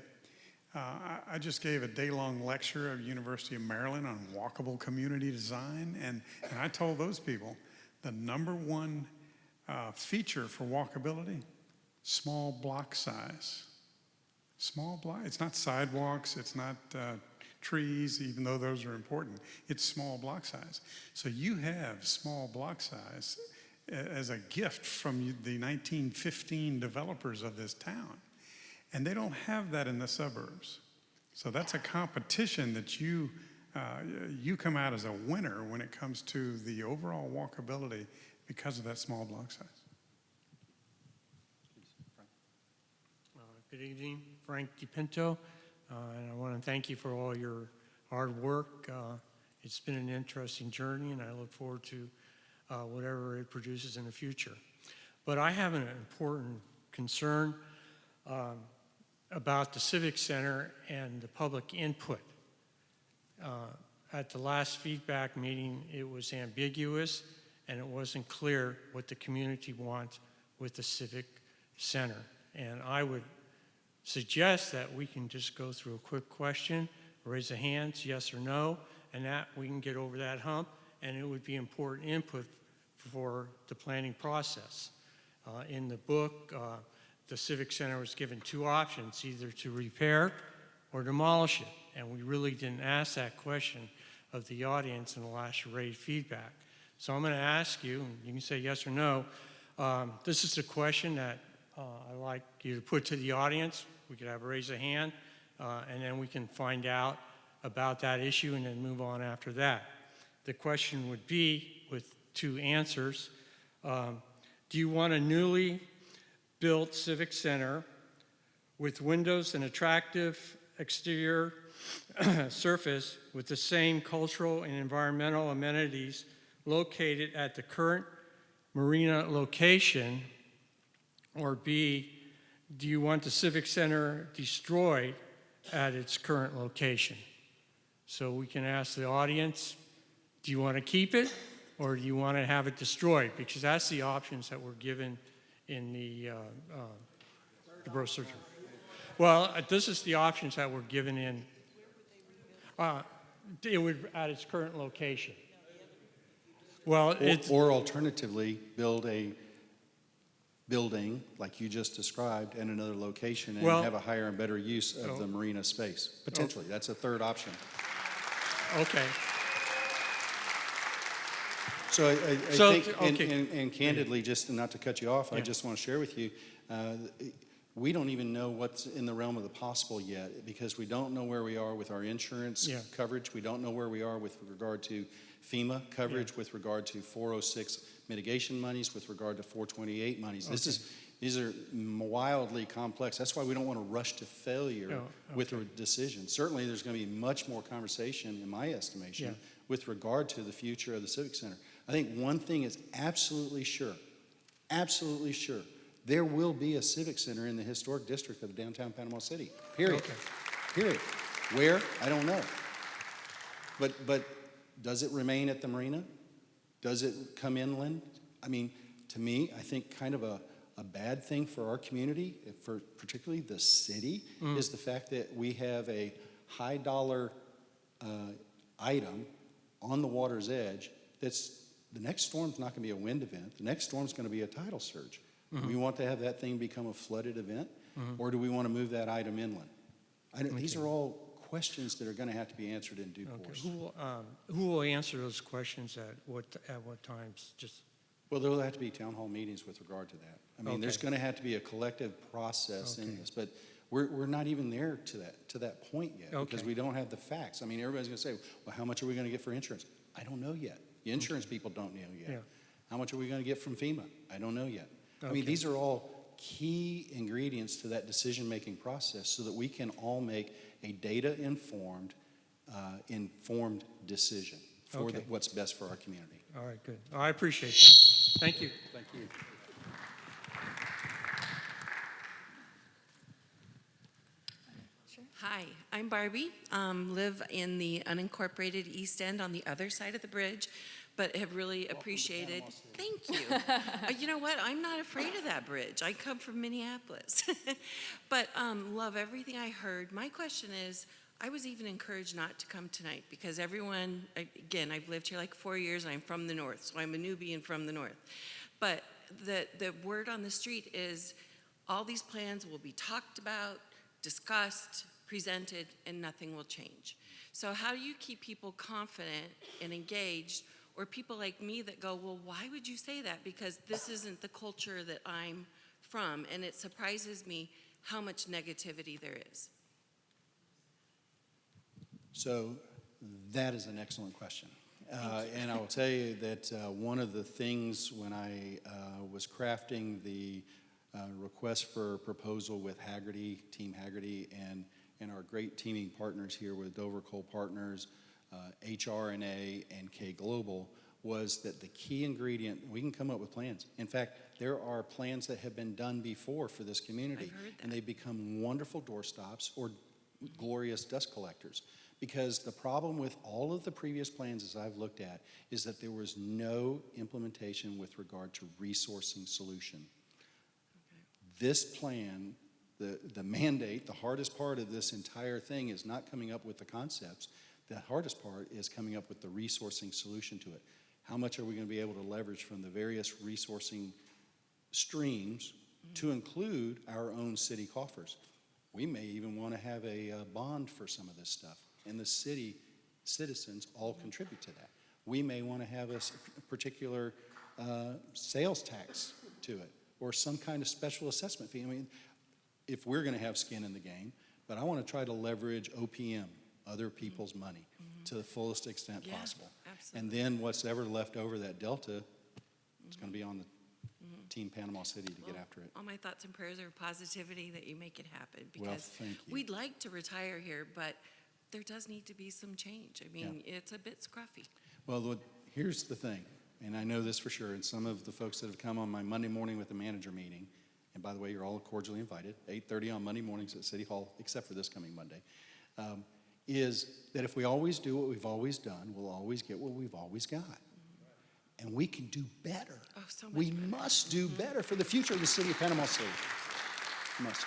I just gave a day-long lecture at University of Maryland on walkable community design, and I told those people the number one feature for walkability, small block size. Small block, it's not sidewalks, it's not trees, even though those are important. It's small block size. So you have small block size as a gift from the 1915 developers of this town. And they don't have that in the suburbs. So that's a competition that you come out as a winner when it comes to the overall walkability because of that small block size. Good evening, Frank DiPinto, and I want to thank you for all your hard work. It's been an interesting journey, and I look forward to whatever it produces in the future. But I have an important concern about the Civic Center and the public input. At the last feedback meeting, it was ambiguous, and it wasn't clear what the community wants with the Civic Center. And I would suggest that we can just go through a quick question, raise a hand, yes or no, and that we can get over that hump, and it would be important input for the planning process. In the book, the Civic Center was given two options, either to repair or demolish it, and we really didn't ask that question of the audience in the last charade feedback. So I'm going to ask you, and you can say yes or no. This is a question that I'd like you to put to the audience. We could have a raise a hand, and then we can find out about that issue and then move on after that. The question would be, with 2 answers, do you want a newly built civic center with windows and attractive exterior surface with the same cultural and environmental amenities located at the current marina location? Or B, do you want the civic center destroyed at its current location? So we can ask the audience, do you want to keep it or do you want to have it destroyed? Because that's the options that were given in the brochure. Well, this is the options that were given in. It would at its current location. Well, or alternatively, build a building like you just described in another location and have a higher and better use of the marina space. Potentially, that's a third option. Okay. So I think, and candidly, just not to cut you off, I just want to share with you, we don't even know what's in the realm of the possible yet because we don't know where we are with our insurance coverage. We don't know where we are with regard to FEMA coverage, with regard to 406 mitigation monies, with regard to 428 monies. These are wildly complex. That's why we don't want to rush to failure with a decision. Certainly, there's going to be much more conversation, in my estimation, with regard to the future of the Civic Center. I think one thing is absolutely sure, there will be a Civic Center in the historic district of downtown Panama City, period. Period. Where? I don't know. But does it remain at the marina? Does it come inland? I mean, to me, I think kind of a bad thing for our community, for particularly the city, is the fact that we have a high dollar item on the water's edge that's, the next storm's not going to be a wind event. The next storm's going to be a tidal surge. Do we want to have that thing become a flooded event, or do we want to move that item inland? These are all questions that are going to have to be answered in due course. Who will answer those questions at what times? Well, there will have to be town hall meetings with regard to that. I mean, there's going to have to be a collective process in this, but we're not even there to that point yet because we don't have the facts. I mean, everybody's going to say, well, how much are we going to get for insurance? I don't know yet. The insurance people don't know yet. How much are we going to get from FEMA? I don't know yet. I mean, these are all key ingredients to that decision-making process so that we can all make a data-informed decision for what's best for our community. All right, good. I appreciate that. Thank you. Thank you. Hi, I'm Barbie. Live in the unincorporated East End on the other side of the bridge, but have really appreciated. Thank you. You know what? I'm not afraid of that bridge. I come from Minneapolis, but love everything I heard. My question is, I was even encouraged not to come tonight because everyone, again, I've lived here like 4 years and I'm from the north, so I'm a newbie and from the north. But the word on the street is all these plans will be talked about, discussed, presented, and nothing will change. So how do you keep people confident and engaged, or people like me that go, well, why would you say that? Because this isn't the culture that I'm from, and it surprises me how much negativity there is. So that is an excellent question. And I will tell you that one of the things when I was crafting the request for proposal with Haggerty, Team Haggerty, and our great teaming partners here with Dover Coal Partners, HRNA, and K Global, was that the key ingredient, we can come up with plans. In fact, there are plans that have been done before for this community, and they become wonderful doorstops or glorious dust collectors. Because the problem with all of the previous plans, as I've looked at, is that there was no implementation with regard to resourcing solution. This plan, the mandate, the hardest part of this entire thing is not coming up with the concepts. The hardest part is coming up with the resourcing solution to it. How much are we going to be able to leverage from the various resourcing streams to include our own city coffers? We may even want to have a bond for some of this stuff, and the city citizens all contribute to that. We may want to have a particular sales tax to it, or some kind of special assessment fee. I mean, if we're going to have skin in the game, but I want to try to leverage OPM, other people's money, to the fullest extent possible. Absolutely. And then what's ever left over, that delta, it's going to be on the Team Panama City to get after it. All my thoughts and prayers are positivity that you make it happen, Well, because thank you. we'd like to retire here, but there does need to be some change. I mean, it's a bit scruffy. Well, here's the thing, and I know this for sure, and some of the folks that have come on my Monday morning with the manager meeting, and by the way, you're all cordially invited, 8:30 on Monday mornings at City Hall, except for this coming Monday, is that if we always do what we've always done, we'll always get what we've always got. And we can do better. Oh, so much We better. must do better for the future of the city of Panama City. Must.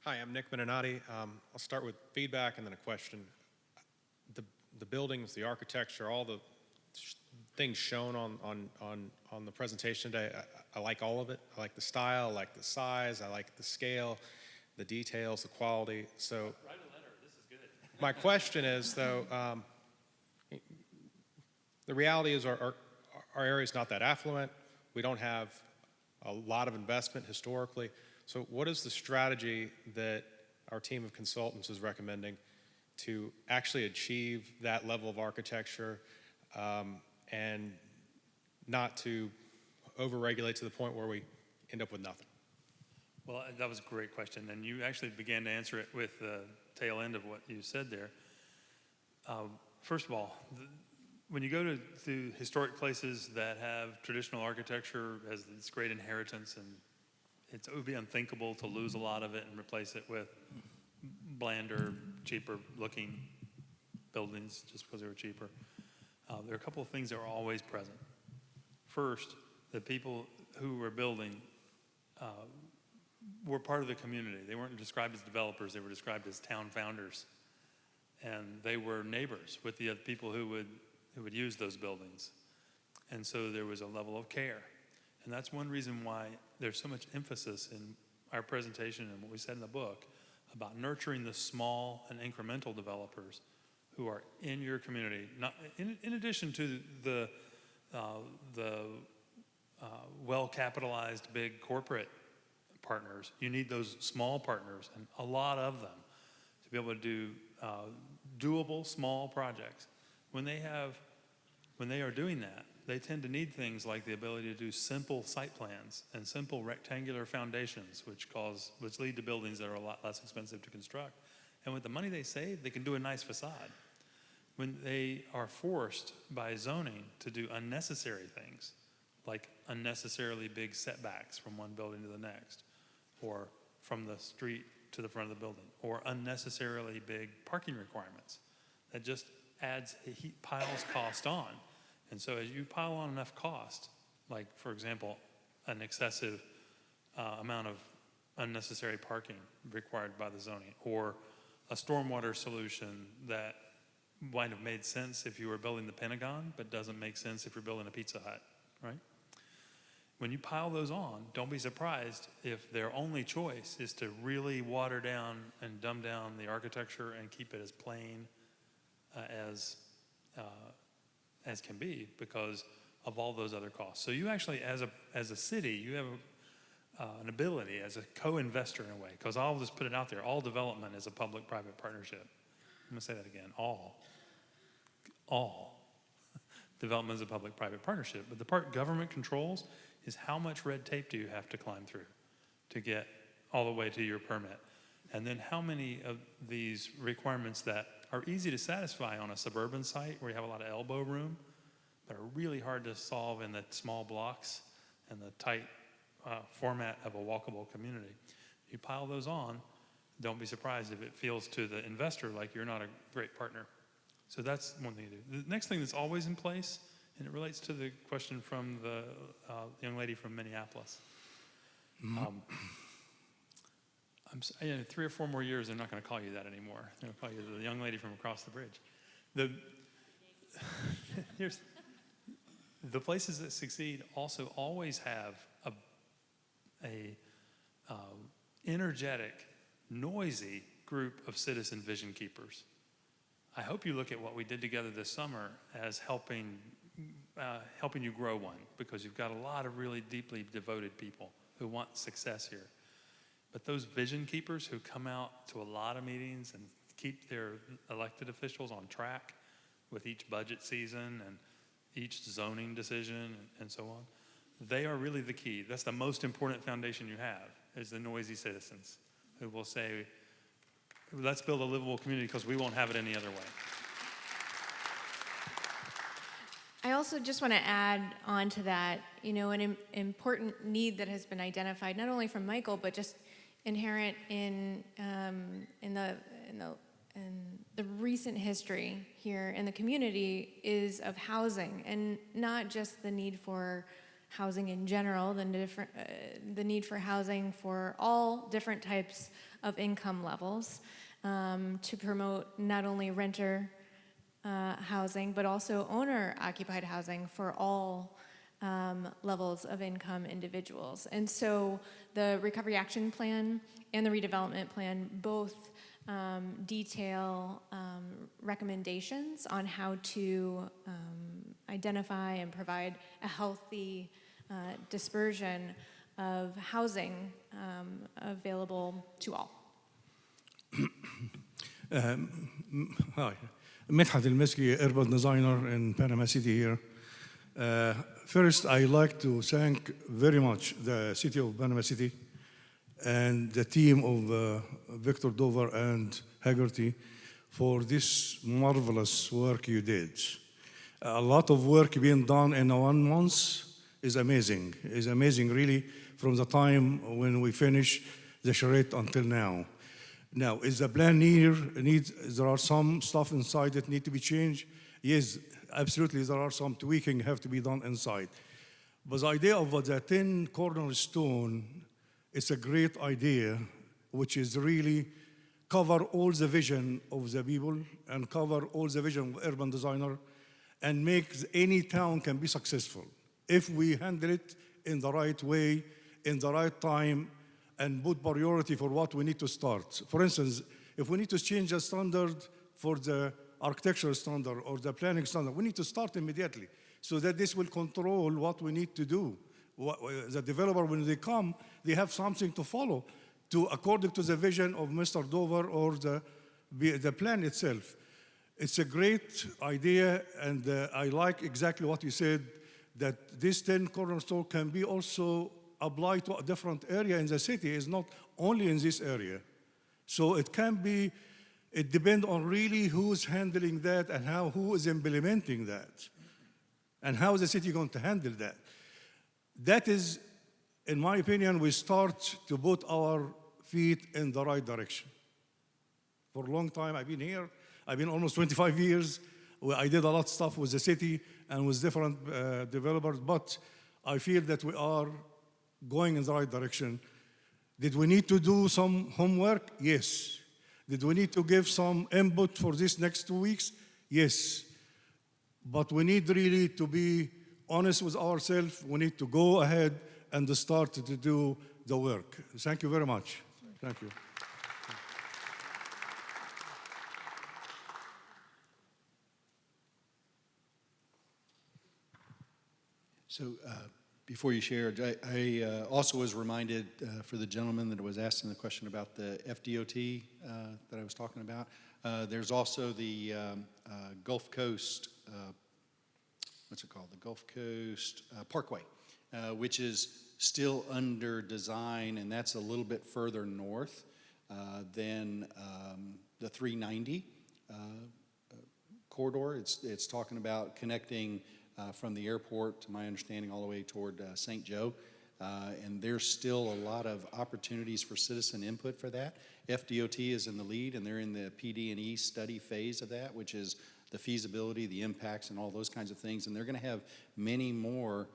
Hi, I'm Nick Meninati. I'll start with feedback and then a question. The buildings, the architecture, all the things shown on the presentation today, I like all of it. I like the style, I like the size, I like the scale, the details, the quality. So Write a letter. This is good. my question is, though, the reality is our area is not that affluent. We don't have a lot of investment historically. So what is the strategy that our team of consultants is recommending to actually achieve that level of architecture and not to overregulate to the point where we end up with nothing? Well, that was a great question, and you actually began to answer it with the tail end of what you said there. First of all, when you go to historic places that have traditional architecture as this great inheritance, and it would be unthinkable to lose a lot of it and replace it with blander, cheaper looking buildings just because they were cheaper. There are a couple of things that are always present. First, the people who were building were part of the community. They weren't described as developers, they were described as town founders. And they were neighbors with the other people who would use those buildings. And so there was a level of care. And that's one reason why there's so much emphasis in our presentation and what we said in the book about nurturing the small and incremental developers who are in your community. Not, in addition to the well-capitalized big corporate partners, you need those small partners, and a lot of them, to be able to do doable small projects. When they are doing that, they tend to need things like the ability to do simple site plans and simple rectangular foundations, which lead to buildings that are a lot less expensive to construct. And with the money they save, they can do a nice facade. When they are forced by zoning to do unnecessary things, like unnecessarily big setbacks from one building to the next, or from the street to the front of the building, or unnecessarily big parking requirements, that just piles cost on. And so as you pile on enough cost, like, for example, an excessive amount of unnecessary parking required by the zoning, or a stormwater solution that might have made sense if you were building the Pentagon, but doesn't make sense if you're building a Pizza Hut, right? When you pile those on, don't be surprised if their only choice is to really water down and dumb down the architecture and keep it as plain as can be, because of all those other costs. So you actually, as a city, you have an ability as a co-investor in a way, because I'll just put it out there, all development is a public-private partnership. I'm gonna say that again, all development is a public-private partnership. But the part government controls is how much red tape do you have to climb through to get all the way to your permit. And then how many of these requirements that are easy to satisfy on a suburban site where you have a lot of elbow room, but are really hard to solve in the small blocks and the tight format of a walkable community. You pile those on, don't be surprised if it feels to the investor like you're not a great partner. So that's one thing to do. The next thing that's always in place, and it relates to the question from the young lady from Minneapolis. I'm 3 or 4 more years, they're not going to call you that anymore. They're going to call you the young lady from across the bridge. Here's the places that succeed also always have a energetic noisy group of citizen vision keepers. I hope you look at what we did together this summer as helping you grow one, because you've got a lot of really deeply devoted people who want success here. But those vision keepers who come out to a lot of meetings and keep their elected officials on track with each budget season and each zoning decision and so on, they are really the key. That's the most important foundation you have, is the noisy citizens who will say, let's build a livable community because we won't have it any other way. I also just want to add on to that, an important need that has been identified, not only from Michael, but just inherent in the recent history here in the community, is of housing, and not just the need for housing in general, the need for housing for all different types of income levels, to promote not only renter housing, but also owner-occupied housing for all levels of income individuals. And so the Recovery Action Plan and the Redevelopment Plan both detail recommendations on how to identify and provide a healthy dispersion of housing available to all. Hi, Medhat El-Meski, urban designer in Panama City here. First, I'd like to thank very much the city of Panama City and the team of Victor Dover and Haggerty for this marvelous work you did. A lot of work being done in 1 month is amazing. It's amazing, really, from the time when we finish the charrette until now. Now, is the plan here, there are some stuff inside that need to be changed? Yes, absolutely, there are some tweaking have to be done inside. But the idea of the 10 cornerstone, it's a great idea, which is really cover all the vision of the people and cover all the vision of urban designer and make any town can be successful if we handle it in the right way, in the right time, and put priority for what we need to start. For instance, if we need to change the standard for the architectural standard or the planning standard, we need to start immediately so that this will control what we need to do. The developer, when they come, they have something to follow according to the vision of Mr. Dover or the plan itself. It's a great idea, and I like exactly what you said, that this 10 cornerstone can be also applied to a different area in the city. It's not only in this area. So it can be, it depends on really who's handling that and who is implementing that and how is the city going to handle that. That is, in my opinion, we start to put our feet in the right direction. For a long time, I've been here. I've been almost 25 years. I did a lot of stuff with the city and with different developers, but I feel that we are going in the right direction. Did we need to do some homework? Yes. Did we need to give some input for this next 2 weeks? Yes. But we need really to be honest with ourselves. We need to go ahead and start to do the work. Thank you very much. Thank you. So before you shared, I also was reminded for the gentleman that was asking the question about the FDOT that I was talking about. There's also the Gulf Coast, what's it called? The Gulf Coast Parkway, which is still under design, and that's a little bit further north than the 390 corridor. It's talking about connecting from the airport, to my understanding, all the way toward St. Joe. And there's still a lot of opportunities for citizen input for that. FDOT is in the lead, and they're in the PD&E study phase of that, which is the feasibility, the impacts, and all those kinds of things. And they're going to have many more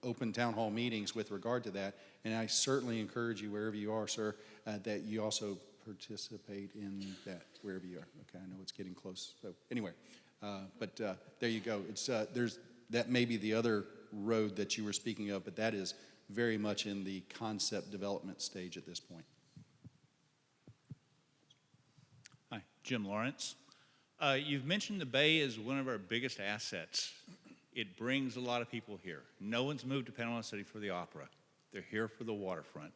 open town hall meetings with regard to that. And I certainly encourage you, wherever you are, sir, that you also participate in that, wherever you are. Okay, I know it's getting close. So anyway. But there you go. It's that may be the other road that you were speaking of, but that is very much in the concept development stage at this point. Hi, Jim Lawrence. You've mentioned the Bay as one of our biggest assets. It brings a lot of people here. No one's moved to Panama City for the opera. They're here for the waterfront.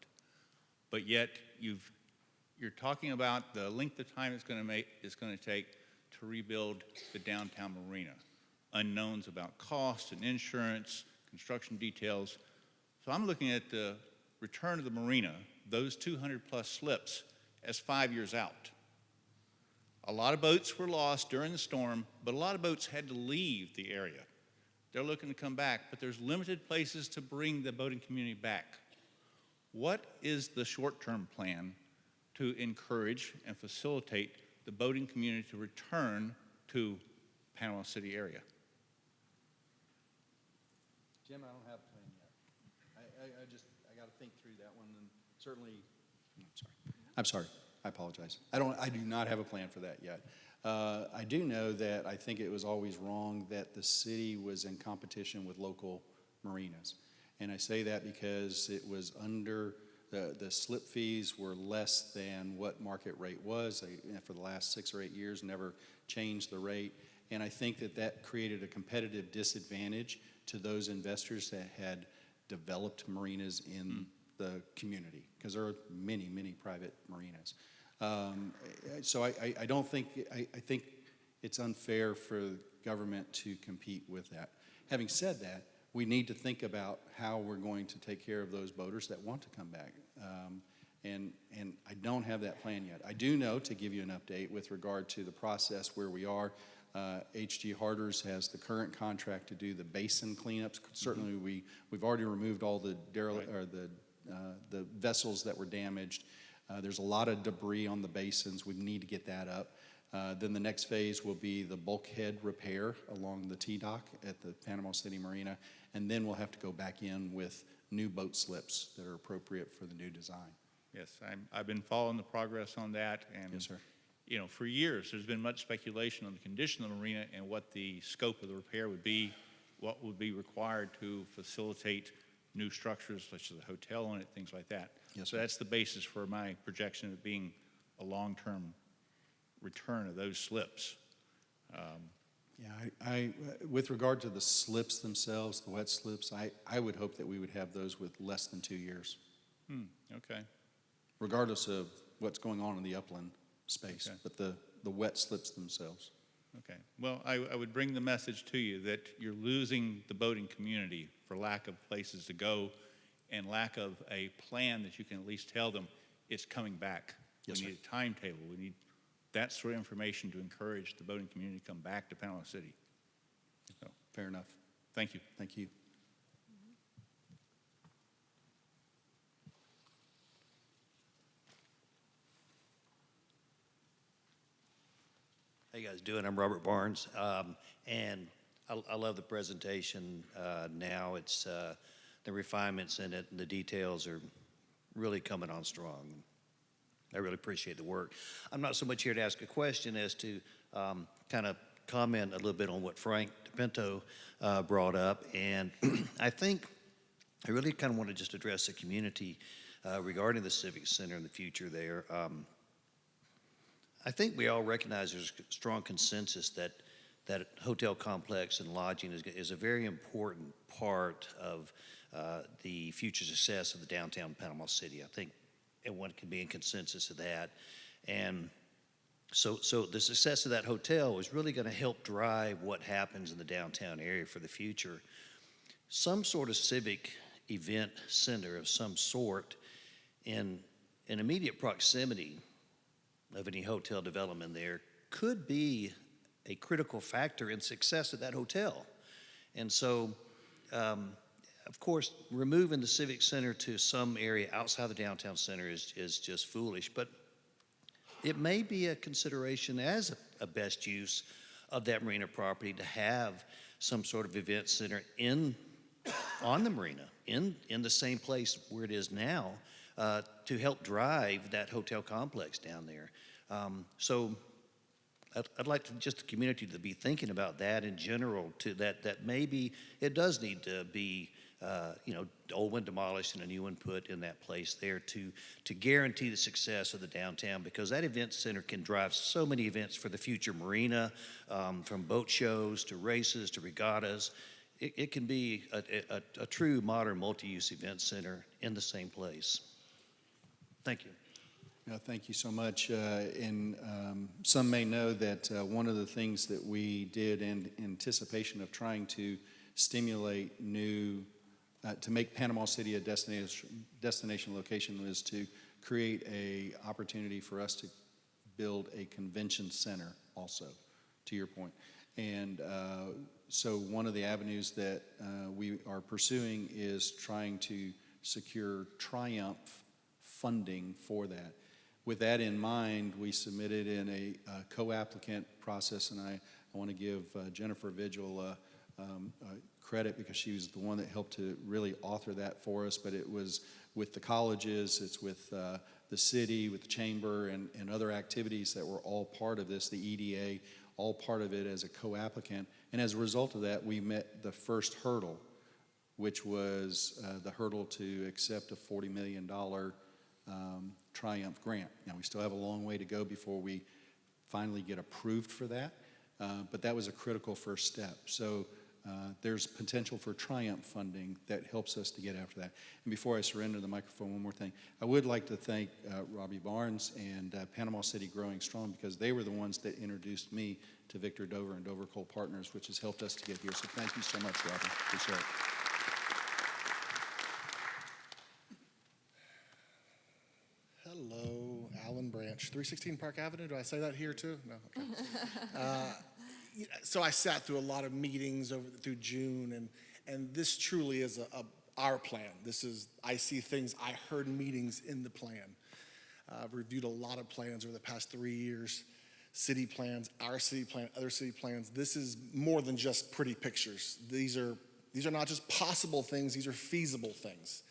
But yet you're talking about the length of time it's going to take to rebuild the downtown marina. Unknowns about cost and insurance, construction details. So I'm looking at the return of the marina, those 200 plus slips, as 5 years out. A lot of boats were lost during the storm, but a lot of boats had to leave the area. They're looking to come back, but there's limited places to bring the boating community back. What is the short-term plan to encourage and facilitate the boating community to return to Panama City area? Jim, I don't have a plan yet. I got to think through that one, and certainly, I'm sorry, I apologize. I do not have a plan for that yet. I do know that I think it was always wrong that the city was in competition with local marinas. And I say that because it was under, the slip fees were less than what market rate was. They, for the last 6 or 8 years, never changed the rate. And I think that created a competitive disadvantage to those investors that had developed marinas in the community, because there are many, many private marinas. So I don't think, I think it's unfair for the government to compete with that. Having said that, we need to think about how we're going to take care of those boaters that want to come back. And I don't have that plan yet. I do know, to give you an update with regard to the process where we are, H.G. Harders has the current contract to do the basin cleanups. Certainly we've already removed all the the vessels that were damaged. There's a lot of debris on the basins. We need to get that up. Then the next phase will be the bulkhead repair along the T-dock at the Panama City Marina. And then we'll have to go back in with new boat slips that are appropriate for the new design. Yes, I've been following the progress on that. And yes, sir. You know, for years, there's been much speculation on the condition of the marina and what the scope of the repair would be, what would be required to facilitate new structures such as a hotel on it, things like that. Yes, so sir. that's the basis for my projection of being a long-term return of those slips. Yeah, with regard to the slips themselves, the wet slips, I would hope that we would have those with less than 2 years. Okay. Regardless of what's going on in the upland space, Okay. but the wet slips themselves. Okay. Well, I would bring the message to you that you're losing the boating community for lack of places to go and lack of a plan that you can at least tell them it's coming back. Yes, we need a timetable. We need that sort of information to encourage the boating community to come back to Panama City. So, fair enough. Thank you. Thank you. How you guys doing? I'm Robert Barnes, and I love the presentation. Now it's the refinements in it and the details are really coming on strong. I really appreciate the work. I'm not so much here to ask a question as to kind of comment a little bit on what Frank DePinto brought up, and I think I really kind of want to just address the community regarding the Civic Center and the future there. I think we all recognize there's a strong consensus that hotel complex and lodging is a very important part of the future success of the downtown Panama City. I think everyone can be in consensus of that. And so the success of that hotel is really going to help drive what happens in the downtown area for the future. Some sort of civic event center of some sort in immediate proximity of any hotel development there could be a critical factor in success of that hotel. And so, of course, removing the Civic Center to some area outside the downtown center is just foolish, but it may be a consideration as a best use of that marina property to have some sort of event center on the marina, in the same place where it is now, to help drive that hotel complex down there. So I'd like to just the community to be thinking about that in general, to that maybe it does need to be, old one demolished and a new one put in that place there to guarantee the success of the downtown, because that event center can drive so many events for the future marina, from boat shows to races to regattas. It can be a true modern multi-use event center in the same place. Thank you. No, thank you so much. And some may know that one of the things that we did in anticipation of trying to stimulate to make Panama City a destination location was to create a opportunity for us to build a convention center also, to your point. And so one of the avenues that we are pursuing is trying to secure Triumph funding for that. With that in mind, we submitted in a co-applicant process, and I want to give Jennifer Vigil credit because she was the one that helped to really author that for us, but it was with the colleges, it's with the city, with the chamber, and other activities that were all part of this, the EDA, all part of it as a co-applicant. And as a result of that, we met the first hurdle, which was the hurdle to accept a $40 million Triumph grant. Now, we still have a long way to go before we finally get approved for that, but that was a critical first step. So there's potential for Triumph funding that helps us to get after that. And before I surrender the microphone, one more thing. I would like to thank Robbie Barnes and Panama City Growing Strong, because they were the ones that introduced me to Victor Dover and Dover Coal Partners, which has helped us to get here. So thank you so much, Robbie. Appreciate it. Hello, Alan Branch, 316 Park Avenue. Do I say that here too? No. Okay. So I sat through a lot of meetings through June, and this truly is our plan. I see things, I heard meetings in the plan. I've reviewed a lot of plans over the past 3 years, city plans, our city plan, other city plans. This is more than just pretty pictures. These are not just possible things, these are feasible things.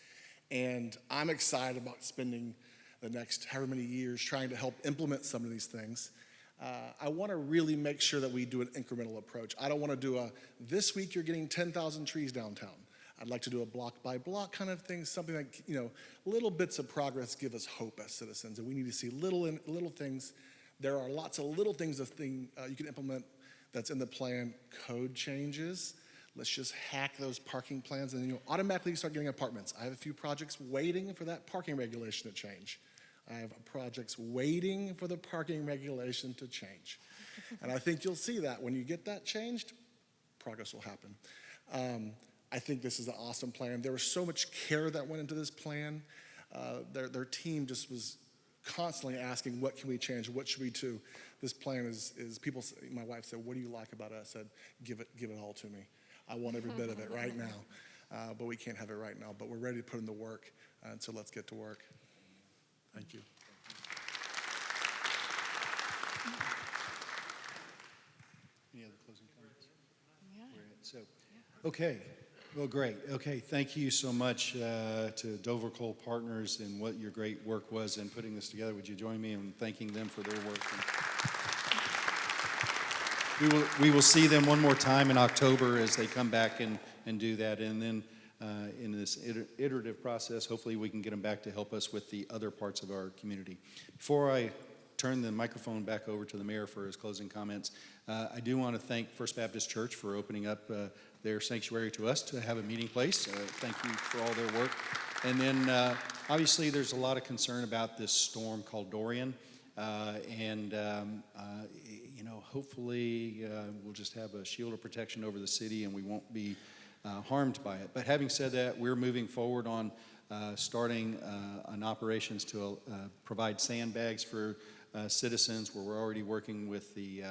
And I'm excited about spending the next however many years trying to help implement some of these things. I want to really make sure that we do an incremental approach. I don't want to do this week you're getting 10,000 trees downtown. I'd like to do a block by block kind of thing, something like, little bits of progress give us hope as citizens, and we need to see little things. There are lots of little things you can implement that's in the plan. Code changes. Let's just hack those parking plans, and then automatically start getting apartments. I have a few projects waiting for that parking regulation to change. I have projects waiting for the parking regulation to change. And I think you'll see that when you get that changed, progress will happen. I think this is an awesome plan. There was so much care that went into this plan. Their team just was constantly asking, what can we change? What should we do? This plan is people, my wife said, what do you like about it? I said, give it all to me. I want every bit of it right now. But we can't have it right now. But we're ready to put in the work. And so let's get to work. Thank you. Any other closing comments? Yeah. Okay. Well, great. Okay, thank you so much to Dover Coal Partners and what your great work was in putting this together. Would you join me in thanking them for their work? We will see them one more time in October as they come back and do that. And then in this iterative process, hopefully we can get them back to help us with the other parts of our community. Before I turn the microphone back over to the mayor for his closing comments, I do want to thank First Baptist Church for opening up their sanctuary to us to have a meeting place. Thank you for all their work. And then obviously there's a lot of concern about this storm called Dorian. Hopefully we'll just have a shield of protection over the city and we won't be harmed by it. But having said that, we're moving forward on starting an operations to provide sandbags for citizens, where we're already working with the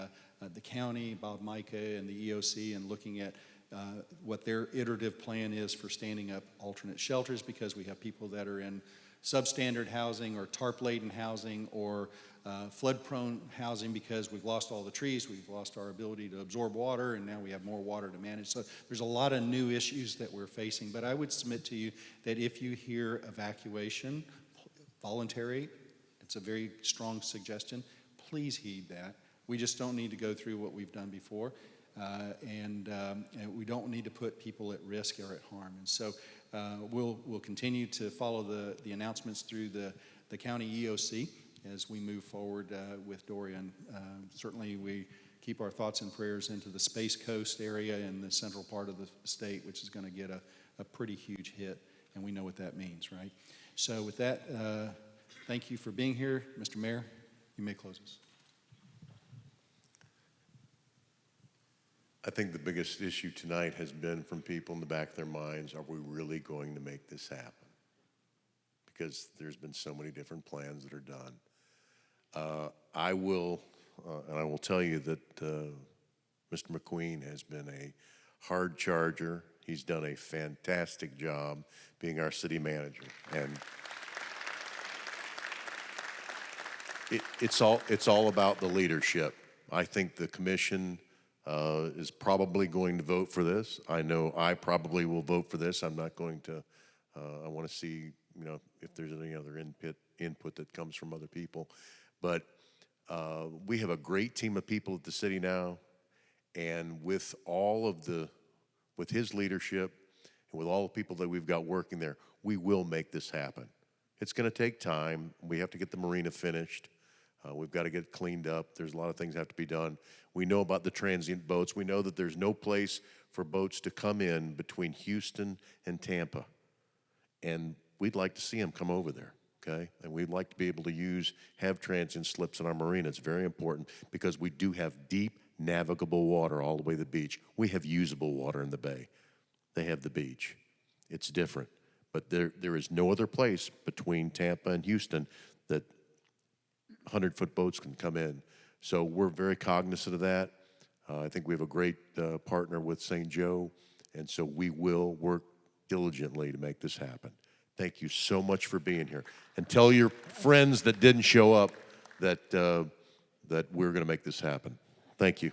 county, Bob Micah, and the EOC, and looking at what their iterative plan is for standing up alternate shelters, because we have people that are in substandard housing or tarp-laden housing or flood-prone housing because we've lost all the trees, we've lost our ability to absorb water, and now we have more water to manage. So there's a lot of new issues that we're facing. But I would submit to you that if you hear evacuation, voluntary, it's a very strong suggestion, please heed that. We just don't need to go through what we've done before, and we don't need to put people at risk or at harm. And so we'll continue to follow the announcements through the county EOC as we move forward with Dorian. Certainly we keep our thoughts and prayers into the Space Coast area in the central part of the state, which is going to get a pretty huge hit, and we know what that means, right? So with that, thank you for being here. Mr. Mayor, you may close us. I think the biggest issue tonight has been from people in the back of their minds, are we really going to make this happen? Because there's been so many different plans that are done. I will tell you that Mr. McQueen has been a hard charger. He's done a fantastic job being our city manager. And it's all about the leadership. I think the commission is probably going to vote for this. I know I probably will vote for this. I'm not going to, I want to see, if there's any other input that comes from other people. But we have a great team of people at the city now, and with his leadership and with all the people that we've got working there, we will make this happen. It's going to take time. We have to get the marina finished. We've got to get it cleaned up. There's a lot of things that have to be done. We know about the transient boats. We know that there's no place for boats to come in between Houston and Tampa. And we'd like to see them come over there, okay? And we'd like to be able to have transient slips in our marina. It's very important because we do have deep, navigable water all the way to the beach. We have usable water in the bay. They have the beach. It's different. But there is no other place between Tampa and Houston that 100-foot boats can come in. So we're very cognizant of that. I think we have a great partner with St. Joe, and so we will work diligently to make this happen. Thank you so much for being here. And tell your friends that didn't show up that we're going to make this happen. Thank you.